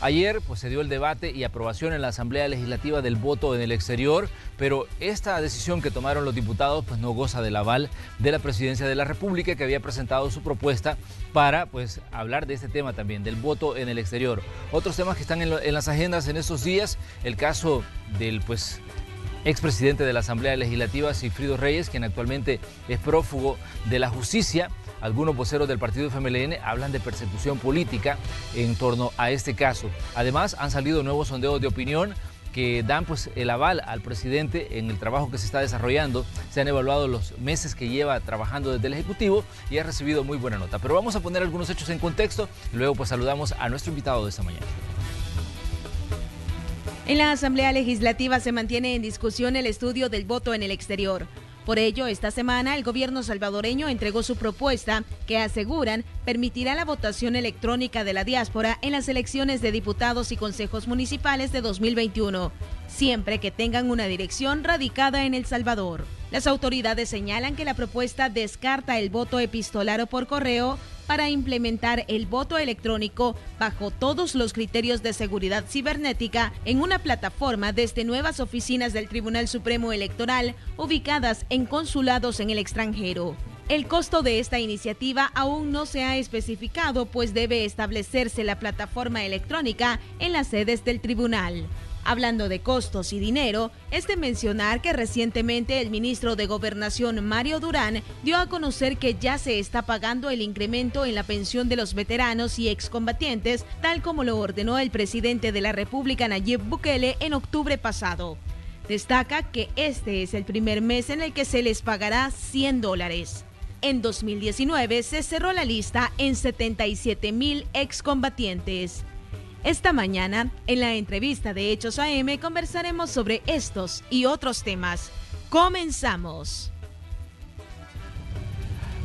Ayer pues, se dio el debate y aprobación en la Asamblea Legislativa del voto en el exterior, pero esta decisión que tomaron los diputados pues, no goza del aval de la Presidencia de la República, que había presentado su propuesta para pues, hablar de este tema también, del voto en el exterior. Otros temas que están en las agendas en estos días, el caso del expresidente de la Asamblea Legislativa, Sigfrido Reyes, quien actualmente es prófugo de la justicia. Algunos voceros del partido FMLN hablan de persecución política en torno a este caso. Además, han salido nuevos sondeos de opinión que dan pues, el aval al presidente en el trabajo que se está desarrollando. Se han evaluado los meses que lleva trabajando desde el Ejecutivo y ha recibido muy buena nota. Pero vamos a poner algunos hechos en contexto y luego pues, saludamos a nuestro invitado de esta mañana. En la Asamblea Legislativa se mantiene en discusión el estudio del voto en el exterior. Por ello, esta semana el gobierno salvadoreño entregó su propuesta que aseguran permitirá la votación electrónica de la diáspora en las elecciones de diputados y consejos municipales de 2021, siempre que tengan una dirección radicada en El Salvador. Las autoridades señalan que la propuesta descarta el voto epistolar o por correo para implementar el voto electrónico bajo todos los criterios de seguridad cibernética en una plataforma desde nuevas oficinas del Tribunal Supremo Electoral ubicadas en consulados en el extranjero. El costo de esta iniciativa aún no se ha especificado, pues debe establecerse la plataforma electrónica en las sedes del tribunal. Hablando de costos y dinero, es de mencionar que recientemente el ministro de Gobernación, Mario Durán, dio a conocer que ya se está pagando el incremento en la pensión de los veteranos y excombatientes, tal como lo ordenó el presidente de la República, Nayib Bukele, en octubre pasado. Destaca que este es el primer mes en el que se les pagará $100. En 2019 se cerró la lista en 77,000 excombatientes. Esta mañana, en la entrevista de Hechos AM, conversaremos sobre estos y otros temas. ¡Comenzamos!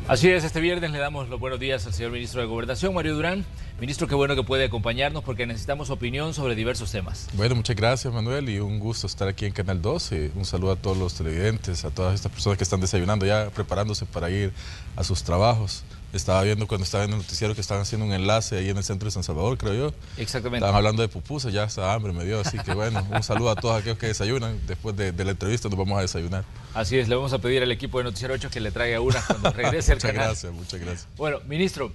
Así es, este viernes le damos los buenos días al señor ministro de Gobernación, Mario Durán. Ministro, qué bueno que puede acompañarnos porque necesitamos opinión sobre diversos temas. Bueno, muchas gracias, Manuel, y un gusto estar aquí en Canal 2. Un saludo a todos los televidentes, a todas estas personas que están desayunando ya, preparándose para ir a sus trabajos. Estaba viendo cuando estaba en el noticiero que estaban haciendo un enlace ahí en el centro de San Salvador, creo yo. Exactamente. Estaban hablando de pupusas, ya esa hambre me dio, así que bueno, un saludo a todos aquellos que desayunan. Después de la entrevista nos vamos a desayunar. Así es, le vamos a pedir al equipo de Noticiero 8 que le traiga una cuando regrese al canal. Muchas gracias. Bueno, ministro,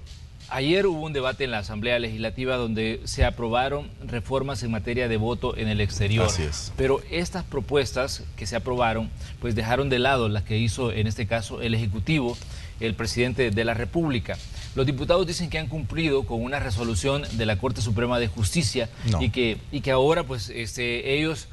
ayer hubo un debate en la Asamblea Legislativa donde se aprobaron reformas en materia de voto en el exterior. Así es. Pero estas propuestas que se aprobaron, pues dejaron de lado las que hizo en este caso el Ejecutivo, el presidente de la República. Los diputados dicen que han cumplido con una resolución de la Corte Suprema de Justicia y que ahora pues ellos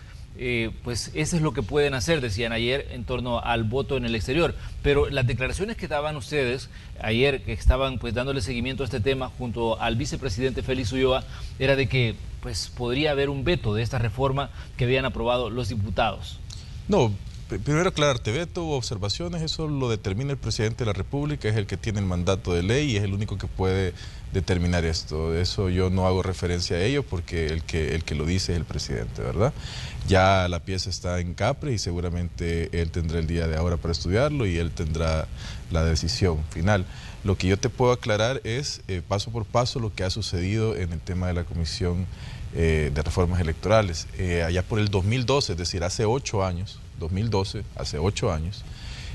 pues eso es lo que pueden hacer, decían ayer, en torno al voto en el exterior. Pero las declaraciones que daban ustedes ayer, que estaban pues dándole seguimiento a este tema junto al vicepresidente Félix Ulloa, era de que pues podría haber un veto de esta reforma que habían aprobado los diputados. No, primero aclararte, veto o observaciones, eso lo determina el presidente de la República, es el que tiene el mandato de ley y es el único que puede determinar esto. Eso yo no hago referencia a ello porque el que lo dice es el presidente, ¿verdad? Ya la pieza está en Capre y seguramente él tendrá el día de ahora para estudiarlo y él tendrá la decisión final. Lo que yo te puedo aclarar es paso por paso lo que ha sucedido en el tema de la Comisión de Reformas Electorales. Allá por el 2012, es decir, hace 8 años, 2012, hace 8 años,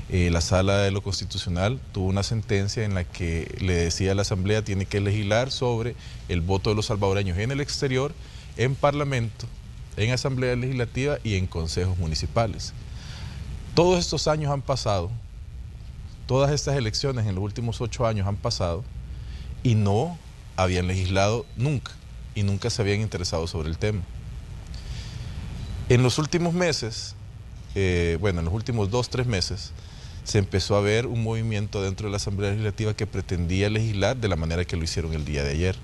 la Sala de lo Constitucional tuvo una sentencia en la que le decía a la Asamblea tiene que legislar sobre el voto de los salvadoreños en el exterior, en Parlamento, en Asamblea Legislativa y en consejos municipales. Todos estos años han pasado, todas estas elecciones en los últimos 8 años han pasado y no habían legislado nunca y nunca se habían interesado sobre el tema. En los últimos meses, en los últimos 2-3 meses, se empezó a ver un movimiento dentro de la Asamblea Legislativa que pretendía legislar de la manera que lo hicieron el día de ayer.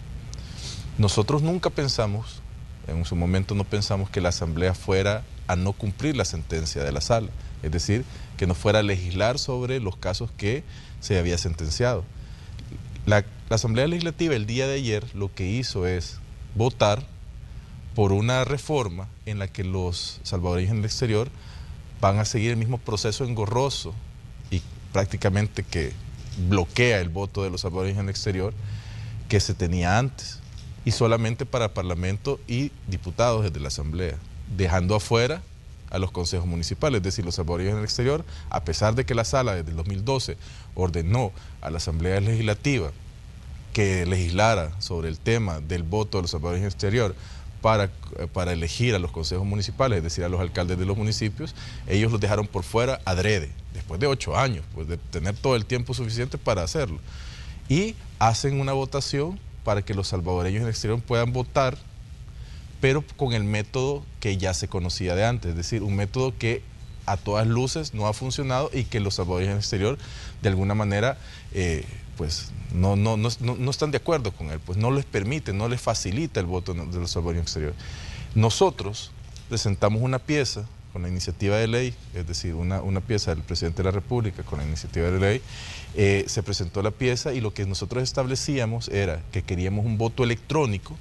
Nosotros nunca pensamos, en su momento no pensamos que la Asamblea fuera a no cumplir la sentencia de la Sala, es decir, que no fuera a legislar sobre los casos que se había sentenciado. La Asamblea Legislativa el día de ayer lo que hizo es votar por una reforma en la que los salvadoreños en el exterior van a seguir el mismo proceso engorroso y prácticamente que bloquea el voto de los salvadoreños en el exterior que se tenía antes. y solamente para Parlamento y diputados desde la Asamblea, dejando afuera a los consejos municipales, es decir, los salvadoreños en el exterior, a pesar de que la Sala desde el 2012 ordenó a la Asamblea Legislativa que legislara sobre el tema del voto de los salvadoreños en el exterior para elegir a los consejos municipales, es decir, a los alcaldes de los municipios, ellos los dejaron por fuera adrede, después de 8 años, pues de tener todo el tiempo suficiente para hacerlo. Y hacen una votación para que los salvadoreños en el exterior puedan votar, pero con el método que ya se conocía de antes, es decir, un método que a todas luces no ha funcionado y que los salvadoreños en el exterior de alguna manera pues no están de acuerdo con él, pues no les permite, no les facilita el voto de los salvadoreños en el exterior. Nosotros presentamos una pieza con la iniciativa de ley, es decir, una pieza del presidente de la República con la iniciativa de ley, se presentó la pieza y lo que nosotros establecíamos era que queríamos un voto electrónico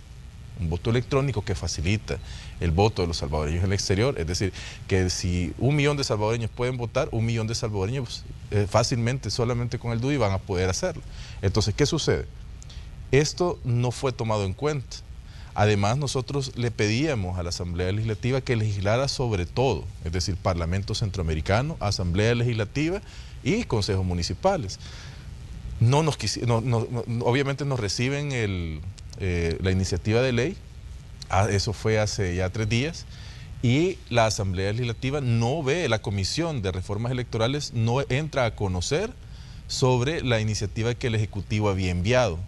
que facilita el voto de los salvadoreños en el exterior, es decir, que si 1 millón de salvadoreños pueden votar, 1 millón de salvadoreños fácilmente, solamente con el DUI van a poder hacerlo. Entonces, ¿qué sucede? Esto no fue tomado en cuenta. Además, nosotros le pedíamos a la Asamblea Legislativa que legislara sobre todo, es decir, Parlamento Centroamericano, Asamblea Legislativa y consejos municipales. Obviamente nos reciben la iniciativa de ley, eso fue hace ya 3 días, y la Asamblea Legislativa no ve, la Comisión de Reformas Electorales no entra a conocer sobre la iniciativa que el Ejecutivo había enviado.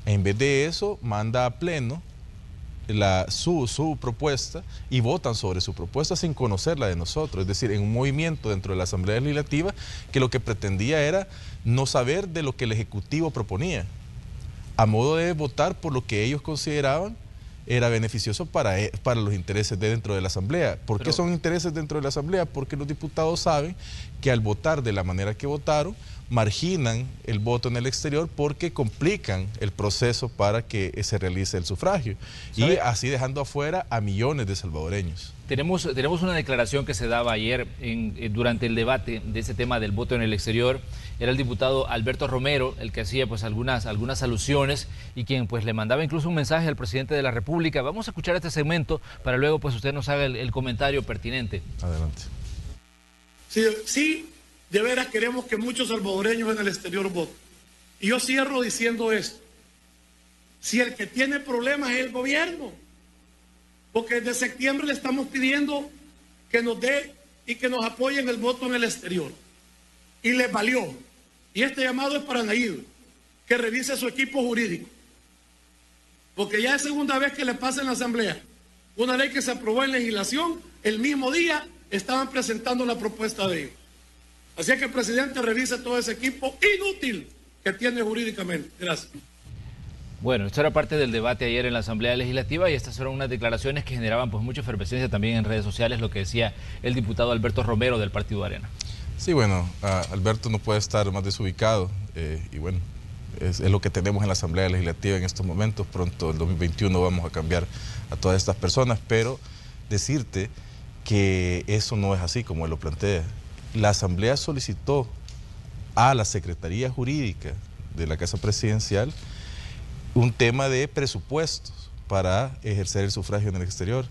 En vez de eso, manda a pleno su propuesta y votan sobre su propuesta sin conocerla de nosotros, es decir, en un movimiento dentro de la Asamblea Legislativa que lo que pretendía era no saber de lo que el Ejecutivo proponía, a modo de votar por lo que ellos consideraban era beneficioso para los intereses dentro de la Asamblea. ¿Por qué son intereses dentro de la Asamblea? Porque los diputados saben que al votar de la manera que votaron, marginan el voto en el exterior porque complican el proceso para que se realice el sufragio. ¿Sabe? Y así dejando afuera a millones de salvadoreños. Tenemos una declaración que se daba ayer durante el debate de ese tema del voto en el exterior. Era el diputado Alberto Romero el que hacía pues algunas alusiones y quien pues le mandaba incluso un mensaje al presidente de la República. Vamos a escuchar este segmento para luego pues usted nos haga el comentario pertinente. Adelante. Sí, de veras queremos que muchos salvadoreños en el exterior voten. Y yo cierro diciendo esto. Si el que tiene problemas es el gobierno, porque desde septiembre le estamos pidiendo que nos dé y que nos apoye en el voto en el exterior. Y les valió. Y este llamado es para Nayib, que revise su equipo jurídico. Porque ya es segunda vez que le pasa en la Asamblea. Una ley que se aprobó en legislación, el mismo día estaban presentando la propuesta de ellos. Así que el presidente revise todo ese equipo inútil que tiene jurídicamente. Gracias. Bueno, esto era parte del debate ayer en la Asamblea Legislativa y estas fueron unas declaraciones que generaban pues mucha efervescencia también en redes sociales, lo que decía el diputado Alberto Romero del Partido Arena. Sí, bueno, Alberto no puede estar más desubicado y bueno, es lo que tenemos en la Asamblea Legislativa en estos momentos. Pronto, el 2021, vamos a cambiar a todas estas personas, pero decirte que eso no es así como él lo plantea. La Asamblea solicitó a la Secretaría Jurídica de la Casa Presidencial un tema de presupuestos para ejercer el sufragio en el exterior.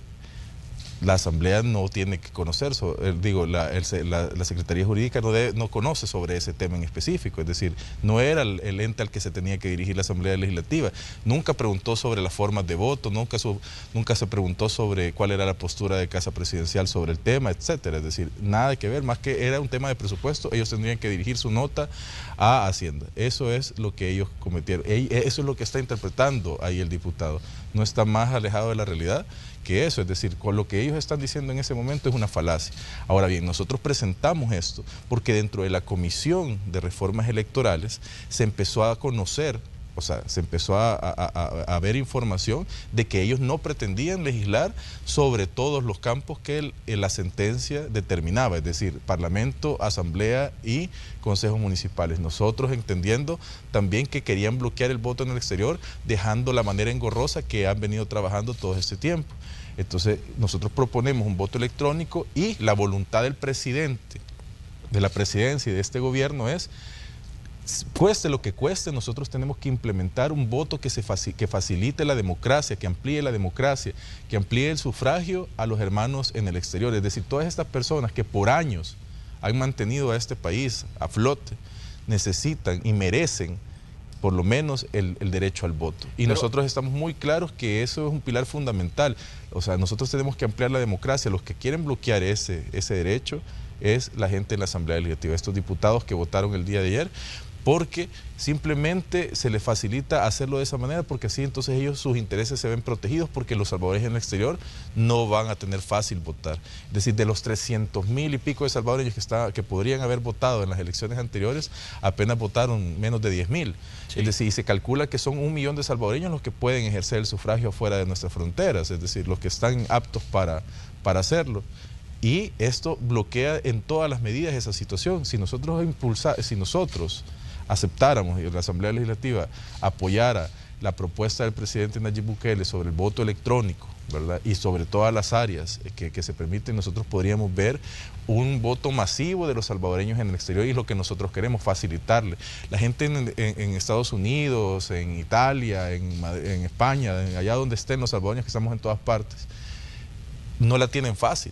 La Asamblea no tiene que conocer, la Secretaría Jurídica no conoce sobre ese tema en específico, es decir, no era el ente al que se tenía que dirigir la Asamblea Legislativa. Nunca preguntó sobre las formas de voto, nunca se preguntó sobre cuál era la postura de Casa Presidencial sobre el tema, etcétera. Es decir, nada que ver, más que era un tema de presupuesto, ellos tendrían que dirigir su nota a Hacienda. Eso es lo que ellos cometieron, eso es lo que está interpretando ahí el diputado. No está más alejado de la realidad que eso, es decir, con lo que ellos están diciendo en ese momento es una falacia. Ahora bien, nosotros presentamos esto porque dentro de la Comisión de Reformas Electorales se empezó a conocer, o sea, se empezó a ver información de que ellos no pretendían legislar sobre todos los campos que la sentencia determinaba, es decir, Parlamento, Asamblea y consejos municipales. Nosotros entendiendo también que querían bloquear el voto en el exterior, dejando la manera engorrosa que han venido trabajando todo este tiempo. Entonces, nosotros proponemos un voto electrónico y la voluntad del presidente, de la presidencia y de este gobierno es cueste lo que cueste, nosotros tenemos que implementar un voto que facilite la democracia, que amplíe la democracia, que amplíe el sufragio a los hermanos en el exterior. Es decir, todas estas personas que por años han mantenido a este país a flote, necesitan y merecen por lo menos el derecho al voto. Y nosotros estamos muy claros que eso es un pilar fundamental. O sea, nosotros tenemos que ampliar la democracia. Los que quieren bloquear ese derecho es la gente en la Asamblea Legislativa, estos diputados que votaron el día de ayer, porque simplemente se les facilita hacerlo de esa manera, porque así entonces sus intereses se ven protegidos, porque los salvadoreños en el exterior no van a tener fácil votar. Es decir, de los 300,000 y pico de salvadoreños que podrían haber votado en las elecciones anteriores, apenas votaron menos de 10,000. Sí. Es decir, se calcula que son 1 millón de salvadoreños los que pueden ejercer el sufragio fuera de nuestras fronteras, es decir, los que están aptos para hacerlo. Y esto bloquea en todas las medidas esa situación. Si nosotros aceptáramos y la Asamblea Legislativa apoyara la propuesta del presidente Nayib Bukele sobre el voto electrónico, ¿verdad? Y sobre todas las áreas que se permiten, nosotros podríamos ver un voto masivo de los salvadoreños en el exterior, y es lo que nosotros queremos, facilitarle. La gente en Estados Unidos, en Italia, en España, allá donde estén los salvadoreños, que estamos en todas partes, no la tienen fácil.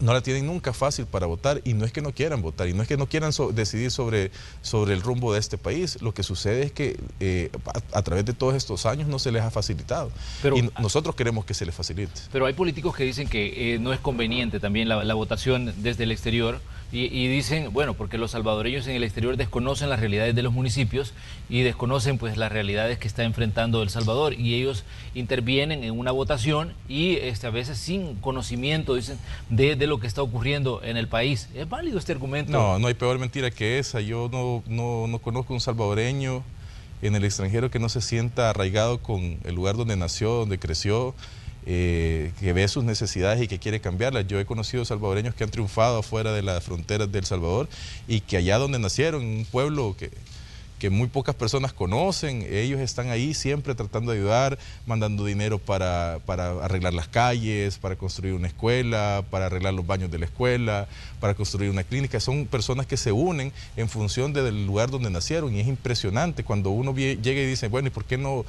No la tienen nunca fácil para votar, y no es que no quieran votar, y no es que no quieran decidir sobre el rumbo de este país. Lo que sucede es que a través de todos estos años no se les ha facilitado, y nosotros queremos que se les facilite. Pero hay políticos que dicen que no es conveniente también la votación desde el exterior, y dicen, bueno, porque los salvadoreños en el exterior desconocen las realidades de los municipios y desconocen pues las realidades que está enfrentando El Salvador, y ellos intervienen en una votación y a veces sin conocimiento, dicen, de lo que está ocurriendo en el país. ¿Es válido este argumento? No, no hay peor mentira que esa. Yo no conozco un salvadoreño en el extranjero que no se sienta arraigado con el lugar donde nació, donde creció, que ve sus necesidades y que quiere cambiarlas. Yo he conocido salvadoreños que han triunfado afuera de las fronteras de El Salvador, y que allá donde nacieron, en un pueblo que muy pocas personas conocen, ellos están ahí siempre tratando de ayudar, mandando dinero para arreglar las calles, para construir una escuela, para arreglar los baños de la escuela, para construir una clínica. Son personas que se unen en función del lugar donde nacieron, y es impresionante cuando uno llega y dice, bueno, ¿y por qué no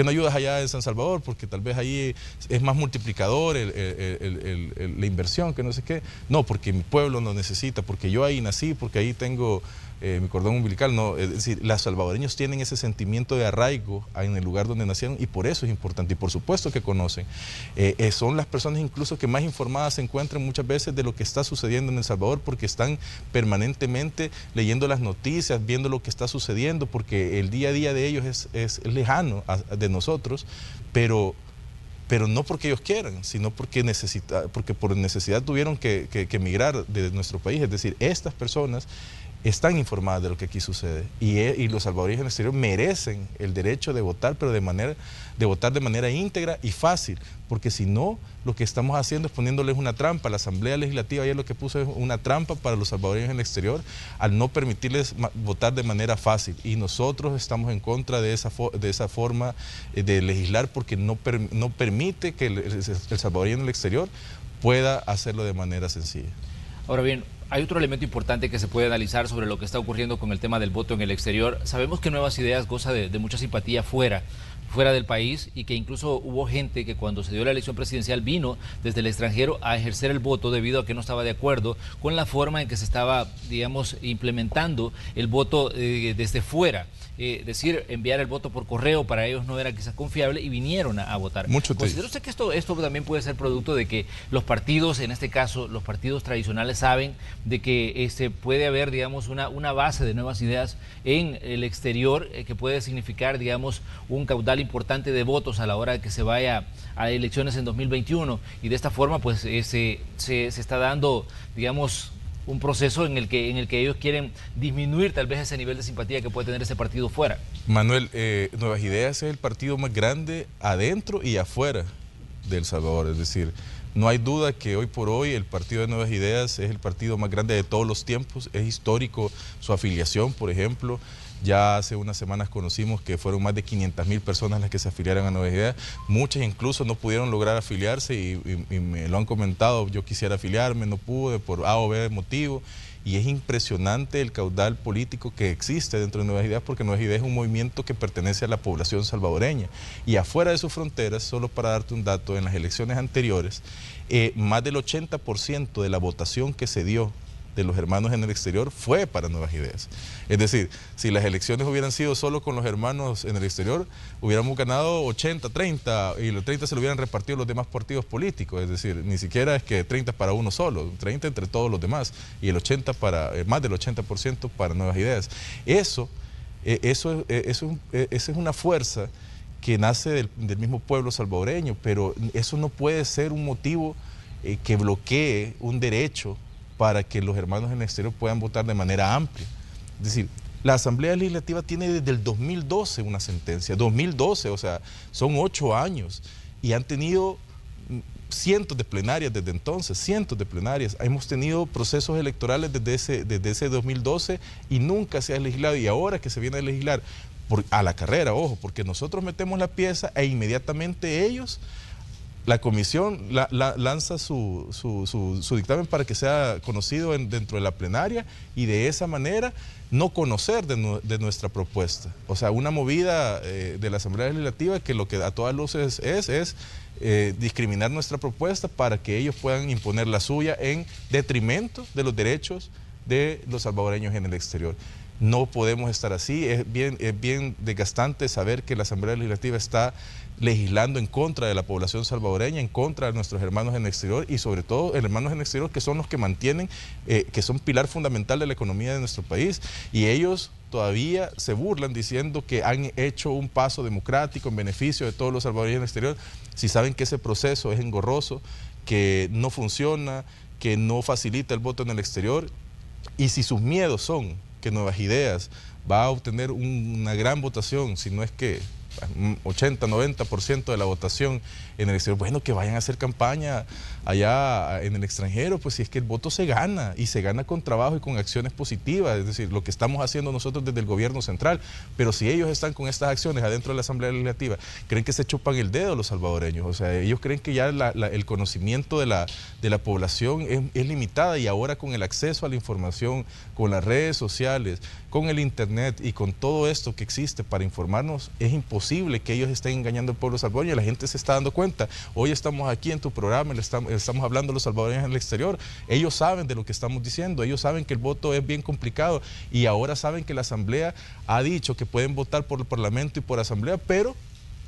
ayudas allá en San Salvador? Porque tal vez ahí es más multiplicador la inversión, que no sé qué. No, porque mi pueblo lo necesita, porque yo ahí nací, porque ahí tengo mi cordón umbilical. No, es decir, los salvadoreños tienen ese sentimiento de arraigo en el lugar donde nacieron, y por eso es importante, y por supuesto que conocen. Son las personas incluso que más informadas se encuentran muchas veces de lo que está sucediendo en El Salvador, porque están permanentemente leyendo las noticias, viendo lo que está sucediendo, porque el día a día de ellos es lejano de nosotros, pero no porque ellos quieran, sino porque por necesidad tuvieron que emigrar de nuestro país. Es decir, estas personas están informadas de lo que aquí sucede, y los salvadoreños en el exterior merecen el derecho de votar, pero de votar de manera íntegra y fácil, porque si no, lo que estamos haciendo es poniéndoles una trampa. La Asamblea Legislativa ayer lo que puso es una trampa para los salvadoreños en el exterior, al no permitirles votar de manera fácil, y nosotros estamos en contra de esa forma de legislar, porque no permite que el salvadoreño en el exterior pueda hacerlo de manera sencilla. Ahora bien, hay otro elemento importante que se puede analizar sobre lo que está ocurriendo con el tema del voto en el exterior. Sabemos que Nuevas Ideas goza de mucha simpatía fuera del país, y que incluso hubo gente que cuando se dio la elección presidencial vino desde el extranjero a ejercer el voto debido a que no estaba de acuerdo con la forma en que se estaba, digamos, implementando el voto desde fuera. Decir, enviar el voto por correo para ellos no era quizás confiable, y vinieron a votar. ¿Considera usted que esto también puede ser producto de que los partidos, en este caso los partidos tradicionales, saben de que puede haber, digamos, una base de Nuevas Ideas en el exterior que puede significar, digamos, un caudal importante de votos a la hora de que se vaya a elecciones en 2021, y de esta forma pues se está dando, digamos, un proceso en el que ellos quieren disminuir tal vez ese nivel de simpatía que puede tener ese partido fuera? Manuel, Nuevas Ideas es el partido más grande adentro y afuera de El Salvador. Es decir, no hay duda que hoy por hoy el partido de Nuevas Ideas es el partido más grande de todos los tiempos. Es histórico su afiliación, por ejemplo. Ya hace unas semanas conocimos que fueron más de 500.000 personas las que se afiliaron a Nuevas Ideas. Muchas incluso no pudieron lograr afiliarse y me lo han comentado, yo quisiera afiliarme, no pude por A o B motivo. Y es impresionante el caudal político que existe dentro de Nuevas Ideas, porque Nuevas Ideas es un movimiento que pertenece a la población salvadoreña. Y afuera de sus fronteras, solo para darte un dato, en las elecciones anteriores, más del 80% de la votación que se dio de los hermanos en el exterior fue para Nuevas Ideas. Es decir, si las elecciones hubieran sido solo con los hermanos en el exterior, hubiéramos ganado 80-30 y los 30 se lo hubieran repartido los demás partidos políticos. Es decir, ni siquiera es que 30 para uno solo, 30 entre todos los demás y el 80 para, más del 80% para Nuevas Ideas. Eso es una fuerza que nace del mismo pueblo salvadoreño, pero eso no puede ser un motivo que bloquee un derecho para que los hermanos en el exterior puedan votar de manera amplia. Es decir, la Asamblea Legislativa tiene desde el 2012 una sentencia, 2012, o sea, son 8 años, y han tenido cientos de plenarias desde entonces, cientos de plenarias. Hemos tenido procesos electorales desde ese 2012 y nunca se ha legislado, y ahora que se viene a legislar a la carrera, ojo, porque nosotros metemos la pieza e inmediatamente ellos... La comisión lanza su dictamen para que sea conocido dentro de la plenaria y de esa manera no conocer de nuestra propuesta. O sea, una movida de la Asamblea Legislativa que lo que a todas luces es discriminar nuestra propuesta para que ellos puedan imponer la suya en detrimento de los derechos de los salvadoreños en el exterior. No podemos estar así, es bien desgastante saber que la Asamblea Legislativa está legislando en contra de la población salvadoreña, en contra de nuestros hermanos en el exterior y sobre todo hermanos en el exterior que son los que mantienen, que son pilar fundamental de la economía de nuestro país, y ellos todavía se burlan diciendo que han hecho un paso democrático en beneficio de todos los salvadoreños en el exterior, si saben que ese proceso es engorroso, que no funciona, que no facilita el voto en el exterior, y si sus miedos son que Nuevas Ideas va a obtener una gran votación, si no es que 80-90% de la votación en el exterior, bueno, que vayan a hacer campaña allá en el extranjero, pues si es que el voto se gana, y se gana con trabajo y con acciones positivas, es decir, lo que estamos haciendo nosotros desde el gobierno central, pero si ellos están con estas acciones adentro de la Asamblea Legislativa, creen que se chupan el dedo los salvadoreños, o sea, ellos creen que ya el conocimiento de la población es limitada, y ahora con el acceso a la información, con las redes sociales, con el internet y con todo esto que existe para informarnos, es imposible que ellos estén engañando al pueblo salvadoreño. La gente se está dando cuenta. Hoy estamos aquí en tu programa, estamos hablando a los salvadoreños en el exterior. Ellos saben de lo que estamos diciendo, ellos saben que el voto es bien complicado, y ahora saben que la Asamblea ha dicho que pueden votar por el Parlamento y por Asamblea, pero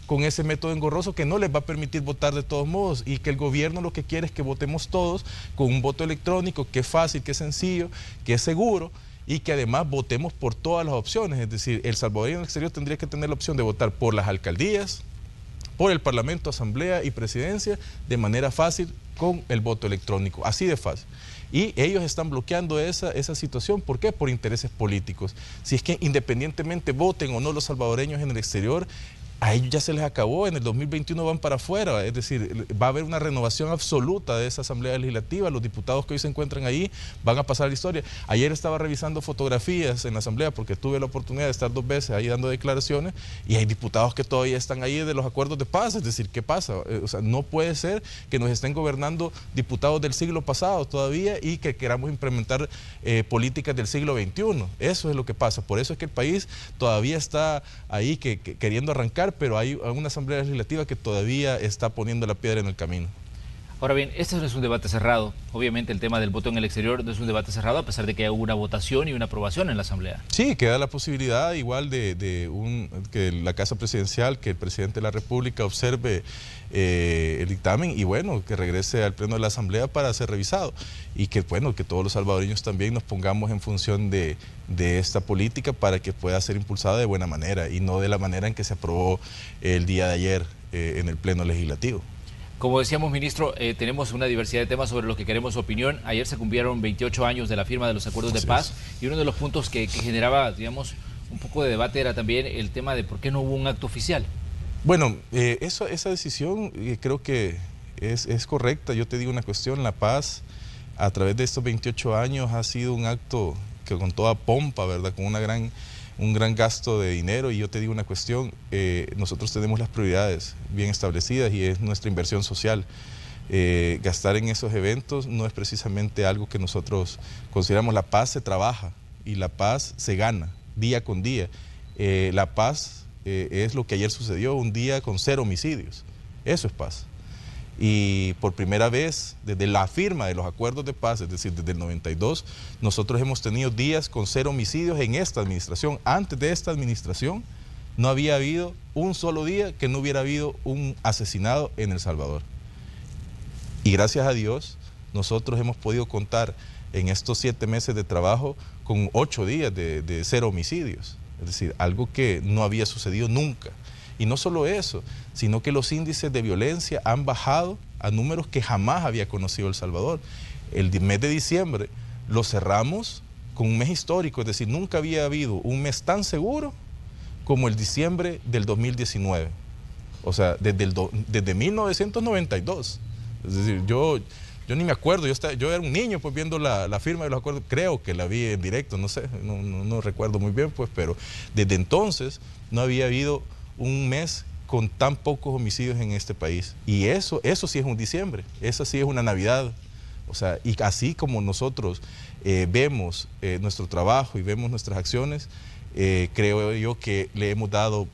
con ese método engorroso que no les va a permitir votar de todos modos, y que el gobierno lo que quiere es que votemos todos con un voto electrónico que es fácil, que es sencillo, que es seguro, y que además votemos por todas las opciones. Es decir, el salvadoreño en el exterior tendría que tener la opción de votar por las alcaldías, por el Parlamento, Asamblea y Presidencia de manera fácil con el voto electrónico, así de fácil. Y ellos están bloqueando esa situación. ¿Por qué? Por intereses políticos. Si es que independientemente voten o no los salvadoreños en el exterior, a ellos ya se les acabó, en el 2021 van para afuera, es decir, va a haber una renovación absoluta de esa Asamblea Legislativa, los diputados que hoy se encuentran ahí van a pasar a la historia. Ayer estaba revisando fotografías en la Asamblea porque tuve la oportunidad de estar 2 veces ahí dando declaraciones, y hay diputados que todavía están ahí de los acuerdos de paz, es decir, ¿qué pasa? O sea, no puede ser que nos estén gobernando diputados del siglo pasado todavía y que queramos implementar políticas del siglo XXI. Eso es lo que pasa, por eso es que el país todavía está ahí queriendo arrancar, pero hay una Asamblea Legislativa que todavía está poniendo la piedra en el camino. Ahora bien, este no es un debate cerrado. Obviamente el tema del voto en el exterior no es un debate cerrado, a pesar de que haya una votación y una aprobación en la Asamblea. Sí, queda la posibilidad igual que la Casa Presidencial, que el Presidente de la República observe el dictamen y bueno, que regrese al Pleno de la Asamblea para ser revisado. Y que bueno, que todos los salvadoreños también nos pongamos en función de esta política para que pueda ser impulsada de buena manera y no de la manera en que se aprobó el día de ayer en el Pleno Legislativo. Como decíamos, ministro, tenemos una diversidad de temas sobre los que queremos su opinión. Ayer se cumplieron 28 años de la firma de los acuerdos de paz y uno de los puntos que generaba, digamos, un poco de debate era también el tema de por qué no hubo un acto oficial. Bueno, esa decisión creo que es correcta. Yo te digo una cuestión, la paz a través de estos 28 años ha sido un acto que con toda pompa, ¿verdad? Con una un gran gasto de dinero, y yo te digo una cuestión, nosotros tenemos las prioridades bien establecidas y es nuestra inversión social. Gastar en esos eventos no es precisamente algo que nosotros consideramos. La paz se trabaja y la paz se gana día con día. La paz es lo que ayer sucedió, un día con 0 homicidios. Eso es paz. Y por primera vez, desde la firma de los acuerdos de paz, es decir, desde el 92, nosotros hemos tenido días con 0 homicidios en esta administración. Antes de esta administración no había habido un solo día que no hubiera habido un asesinado en El Salvador. Y gracias a Dios, nosotros hemos podido contar en estos 7 meses de trabajo con 8 días de 0 homicidios. Es decir, algo que no había sucedido nunca. Y no solo eso, sino que los índices de violencia han bajado a números que jamás había conocido El Salvador. El mes de diciembre lo cerramos con un mes histórico, es decir, nunca había habido un mes tan seguro como el diciembre del 2019. O sea, desde 1992. Es decir, yo ni me acuerdo, yo era un niño pues viendo la firma de los acuerdos, creo que la vi en directo, no sé, no recuerdo muy bien pues, pero desde entonces no había habido un mes con tan pocos homicidios en este país. Y eso sí es un diciembre, eso sí es una Navidad. O sea, y así como nosotros vemos nuestro trabajo y vemos nuestras acciones, creo yo que le hemos dado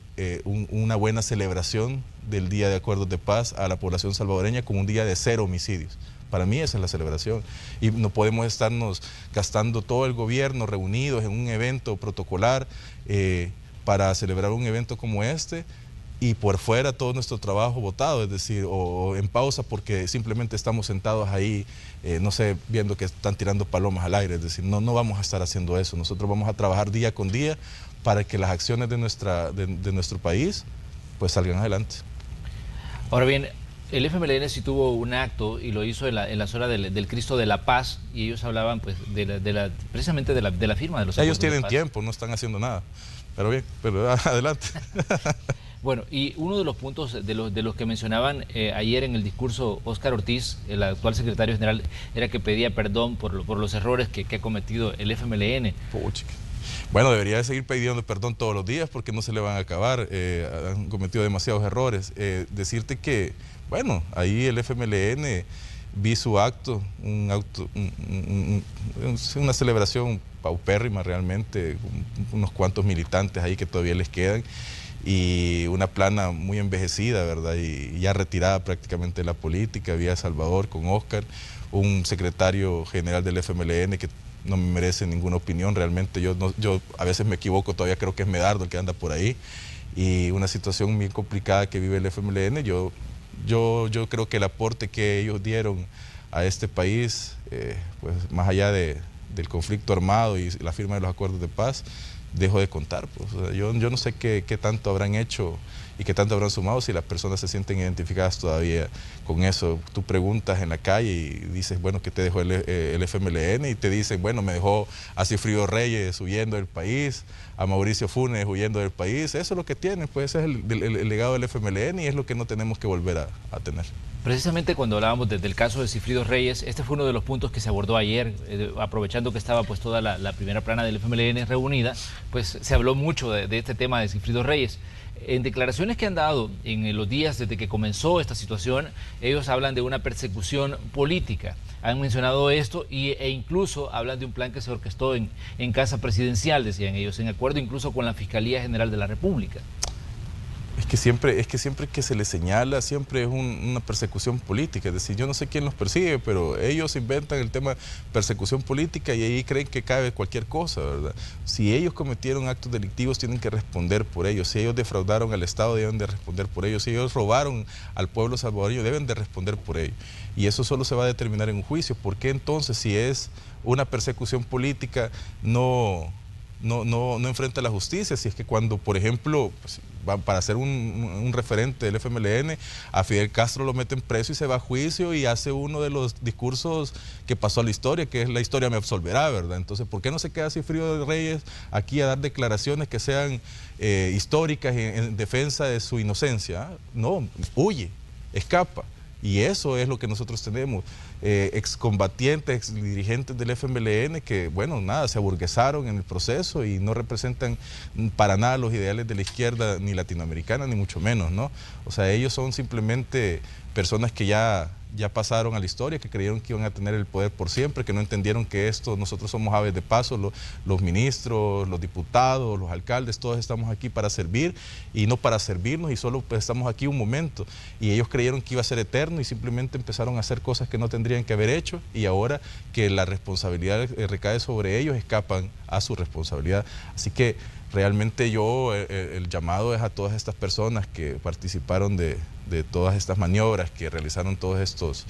una buena celebración del Día de Acuerdos de Paz a la población salvadoreña con un día de 0 homicidios. Para mí esa es la celebración. Y no podemos estarnos gastando todo el gobierno reunidos en un evento protocolar para celebrar un evento como este y por fuera todo nuestro trabajo botado, es decir, o en pausa porque simplemente estamos sentados ahí, no sé, viendo que están tirando palomas al aire. Es decir, no vamos a estar haciendo eso. Nosotros vamos a trabajar día con día para que las acciones de nuestro país pues salgan adelante. Ahora bien, el FMLN sí tuvo un acto y lo hizo en la zona del Cristo de la Paz, y ellos hablaban pues precisamente de la firma de los acuerdos. Ellos tienen tiempo, no están haciendo nada. Pero bien, pero adelante. Bueno, y uno de los puntos de los que mencionaban ayer en el discurso Óscar Ortiz, el actual secretario general, era que pedía perdón por los errores que ha cometido el FMLN. Puchica. Bueno, debería seguir pidiendo perdón todos los días porque no se le van a acabar. Han cometido demasiados errores. Decirte que, bueno, ahí el FMLN vi su acto, una celebración paupérrima realmente, unos cuantos militantes ahí que todavía les quedan y una plana muy envejecida, ¿verdad? Y ya retirada prácticamente de la política. Había Salvador con Óscar, un secretario general del FMLN que no me merece ninguna opinión realmente. Yo a veces me equivoco, todavía creo que es Medardo el que anda por ahí, y una situación bien complicada que vive el FMLN. Yo creo que el aporte que ellos dieron a este país, pues más allá del conflicto armado y la firma de los acuerdos de paz, dejó de contar. Pues. O sea, yo no sé qué tanto habrán hecho y qué tanto habrán sumado si las personas se sienten identificadas todavía con eso. Tú preguntas en la calle y dices, bueno, ¿qué te dejó el FMLN? Y te dicen, bueno, me dejó a Sigfrido Reyes huyendo del país, a Mauricio Funes huyendo del país. Eso es lo que tienen, pues ese es el legado del FMLN y es lo que no tenemos que volver a tener. Precisamente cuando hablábamos del caso de Sigfrido Reyes, este fue uno de los puntos que se abordó ayer, aprovechando que estaba pues toda la primera plana del FMLN reunida, pues se habló mucho de este tema de Sigfrido Reyes. En declaraciones que han dado en los días desde que comenzó esta situación, ellos hablan de una persecución política. Han mencionado esto e incluso hablan de un plan que se orquestó en Casa Presidencial, decían ellos, en acuerdo incluso con la Fiscalía General de la República. Es que siempre que se les señala, siempre es una persecución política. Es decir, yo no sé quién los persigue, pero ellos inventan el tema persecución política y ahí creen que cabe cualquier cosa, ¿verdad? Si ellos cometieron actos delictivos, tienen que responder por ellos. Si ellos defraudaron al Estado, deben de responder por ellos. Si ellos robaron al pueblo salvadoreño, deben de responder por ello. Y eso solo se va a determinar en un juicio. ¿Por qué entonces, si es una persecución política, no enfrenta a la justicia? Si es que cuando, por ejemplo, pues, para ser un referente del FMLN, a Fidel Castro lo meten preso y se va a juicio y hace uno de los discursos que pasó a la historia, que es la historia me absolverá, ¿verdad? Entonces, ¿por qué no se queda Sigfrido Reyes aquí a dar declaraciones que sean históricas en defensa de su inocencia? No, huye, escapa. Y eso es lo que nosotros tenemos. Excombatientes, exdirigentes del FMLN que, bueno, nada, se aburguesaron en el proceso y no representan para nada los ideales de la izquierda ni latinoamericana, ni mucho menos, ¿no? O sea, ellos son simplemente personas que ya pasaron a la historia, que creyeron que iban a tener el poder por siempre, que no entendieron que nosotros somos aves de paso, los ministros, los diputados, los alcaldes, todos estamos aquí para servir y no para servirnos, y solo pues, estamos aquí un momento. Y ellos creyeron que iba a ser eterno y simplemente empezaron a hacer cosas que no tendrían que haber hecho, y ahora que la responsabilidad recae sobre ellos, escapan a su responsabilidad. Así que realmente el llamado es a todas estas personas que participaron de todas estas maniobras que realizaron todos estos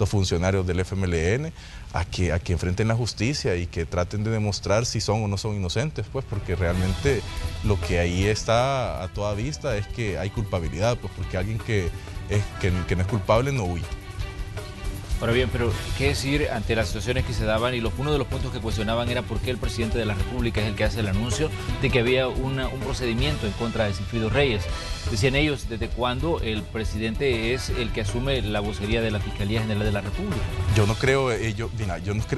funcionarios del FMLN a que enfrenten la justicia y que traten de demostrar si son o no son inocentes, pues, porque realmente lo que ahí está a toda vista es que hay culpabilidad, pues, porque alguien que no es culpable no huye. Ahora bien, pero ¿qué decir ante las situaciones que se daban? Y uno de los puntos que cuestionaban era por qué el presidente de la República es el que hace el anuncio de que había un procedimiento en contra de Sigfrido Reyes. Decían ellos, ¿desde cuándo el presidente es el que asume la vocería de la Fiscalía General de la República? Yo no creo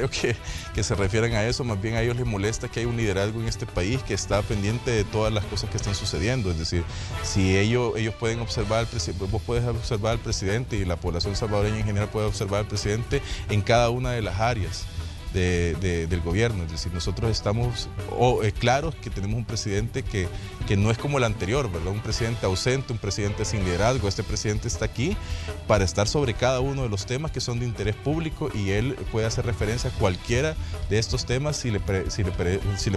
que se refieran a eso, más bien a ellos les molesta que hay un liderazgo en este país que está pendiente de todas las cosas que están sucediendo. Es decir, si ellos pueden observar al presidente, vos puedes observar al presidente y la población salvadoreña en general puede observar al presidente en cada una de las áreas del gobierno. Es decir, nosotros estamos claros que tenemos un presidente que no es como el anterior, ¿verdad? Un presidente ausente, un presidente sin liderazgo. Este presidente está aquí para estar sobre cada uno de los temas que son de interés público, y él puede hacer referencia a cualquiera de estos temas si le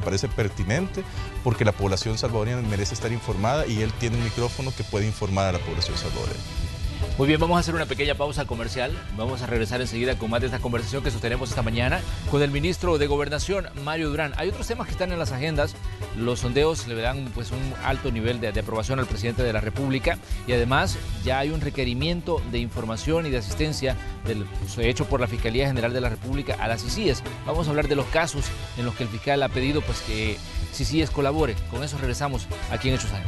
parece pertinente, porque la población salvadoreña merece estar informada y él tiene un micrófono que puede informar a la población salvadoreña. Muy bien, vamos a hacer una pequeña pausa comercial. Vamos a regresar enseguida con más de esta conversación que sostenemos esta mañana con el ministro de Gobernación, Mario Durán. Hay otros temas que están en las agendas. Los sondeos le dan pues un alto nivel de aprobación al presidente de la República, y además ya hay un requerimiento de información y de asistencia hecho por la Fiscalía General de la República a las CICIES. Vamos a hablar de los casos en los que el fiscal ha pedido pues que CICIES colabore. Con eso regresamos aquí en Hechos AM.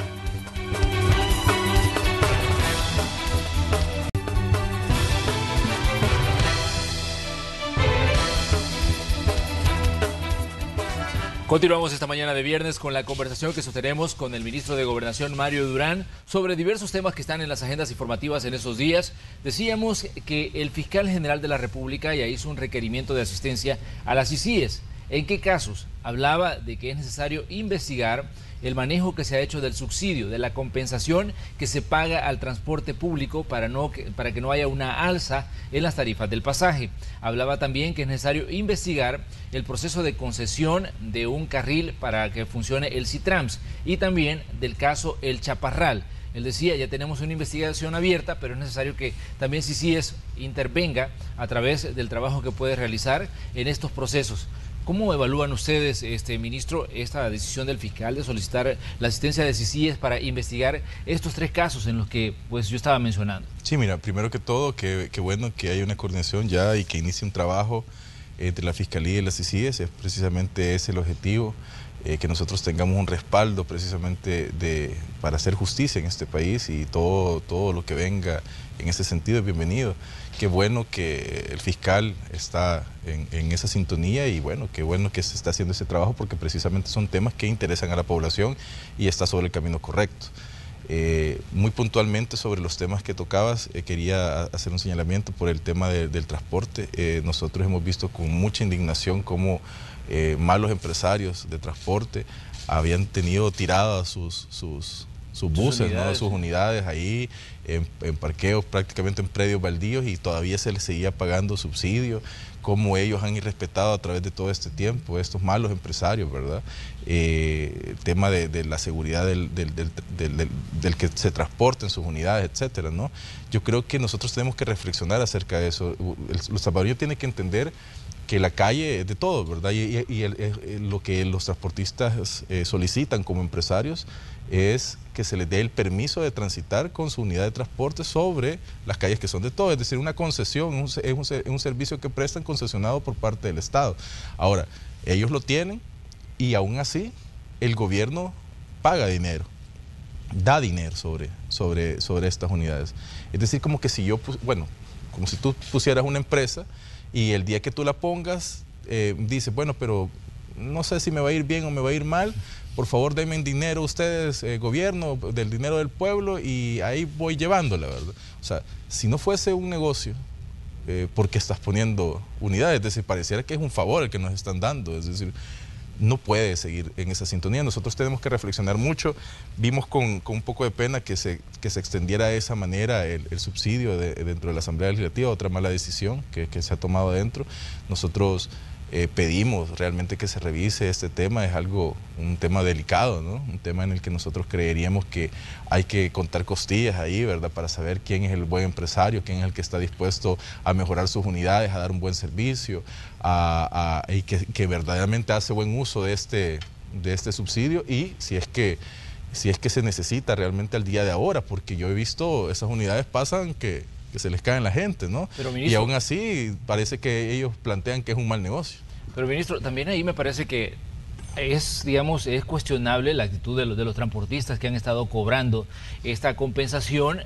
Continuamos esta mañana de viernes con la conversación que sostenemos con el ministro de Gobernación, Mario Durán, sobre diversos temas que están en las agendas informativas en estos días. Decíamos que el fiscal general de la República ya hizo un requerimiento de asistencia a las CICIES. ¿En qué casos? Hablaba de que es necesario investigar el manejo que se ha hecho del subsidio, de la compensación que se paga al transporte público para que no haya una alza en las tarifas del pasaje. Hablaba también que es necesario investigar el proceso de concesión de un carril para que funcione el Citrams, y también del caso El Chaparral. Él decía, ya tenemos una investigación abierta, pero es necesario que también CICIES intervenga a través del trabajo que puede realizar en estos procesos. ¿Cómo evalúan ustedes, ministro, esta decisión del fiscal de solicitar la asistencia de CICIES para investigar estos tres casos en los que pues yo estaba mencionando? Sí, mira, primero que todo, que bueno que haya una coordinación ya y que inicie un trabajo entre la Fiscalía y la CICIES. Es precisamente ese el objetivo, que nosotros tengamos un respaldo precisamente para hacer justicia en este país, y todo lo que venga en ese sentido es bienvenido. Qué bueno que el fiscal está en esa sintonía, y bueno que se está haciendo ese trabajo, porque precisamente son temas que interesan a la población y está sobre el camino correcto. Muy puntualmente sobre los temas que tocabas, quería hacer un señalamiento por el tema del transporte. Nosotros hemos visto con mucha indignación cómo malos empresarios de transporte habían tenido tiradas sus buses, ¿no? Sus unidades ahí en parqueos, prácticamente en predios baldíos, y todavía se les seguía pagando subsidio. Cómo ellos han irrespetado a través de todo este tiempo estos malos empresarios, ¿verdad? El tema de la seguridad del que se transporten sus unidades, etcétera, ¿no? Yo creo que nosotros tenemos que reflexionar acerca de eso. Los salvadoreños tienen que entender que la calle es de todo, ¿verdad? Y lo que los transportistas solicitan como empresarios es que se les dé el permiso de transitar con su unidad de transporte sobre las calles que son de todo, es decir, una concesión, es un servicio que prestan concesionado por parte del Estado. Ahora, ellos lo tienen, y aún así el gobierno paga dinero, da dinero sobre estas unidades. Es decir, como que si yo, como si tú pusieras una empresa y el día que tú la pongas, dices, bueno, pero no sé si me va a ir bien o me va a ir mal, por favor denme dinero ustedes, gobierno, del dinero del pueblo, y ahí voy llevándola, ¿verdad? O sea, si no fuese un negocio, porque estás poniendo unidades, es decir, pareciera que es un favor el que nos están dando, es decir, no puede seguir en esa sintonía. Nosotros tenemos que reflexionar mucho. Vimos con un poco de pena que se extendiera de esa manera el subsidio dentro de la Asamblea Legislativa, otra mala decisión que se ha tomado adentro. Nosotros pedimos realmente que se revise este tema, es un tema delicado, ¿no? Un tema en el que nosotros creeríamos que hay que contar costillas ahí, ¿verdad? Para saber quién es el buen empresario, quién es el que está dispuesto a mejorar sus unidades, a dar un buen servicio, y que verdaderamente hace buen uso de este subsidio, y si es que se necesita realmente al día de ahora, porque yo he visto esas unidades pasan que se les cae en la gente, ¿no? Pero, ministro, y aún así parece que ellos plantean que es un mal negocio. Pero, ministro, también ahí me parece que es cuestionable la actitud de los transportistas que han estado cobrando esta compensación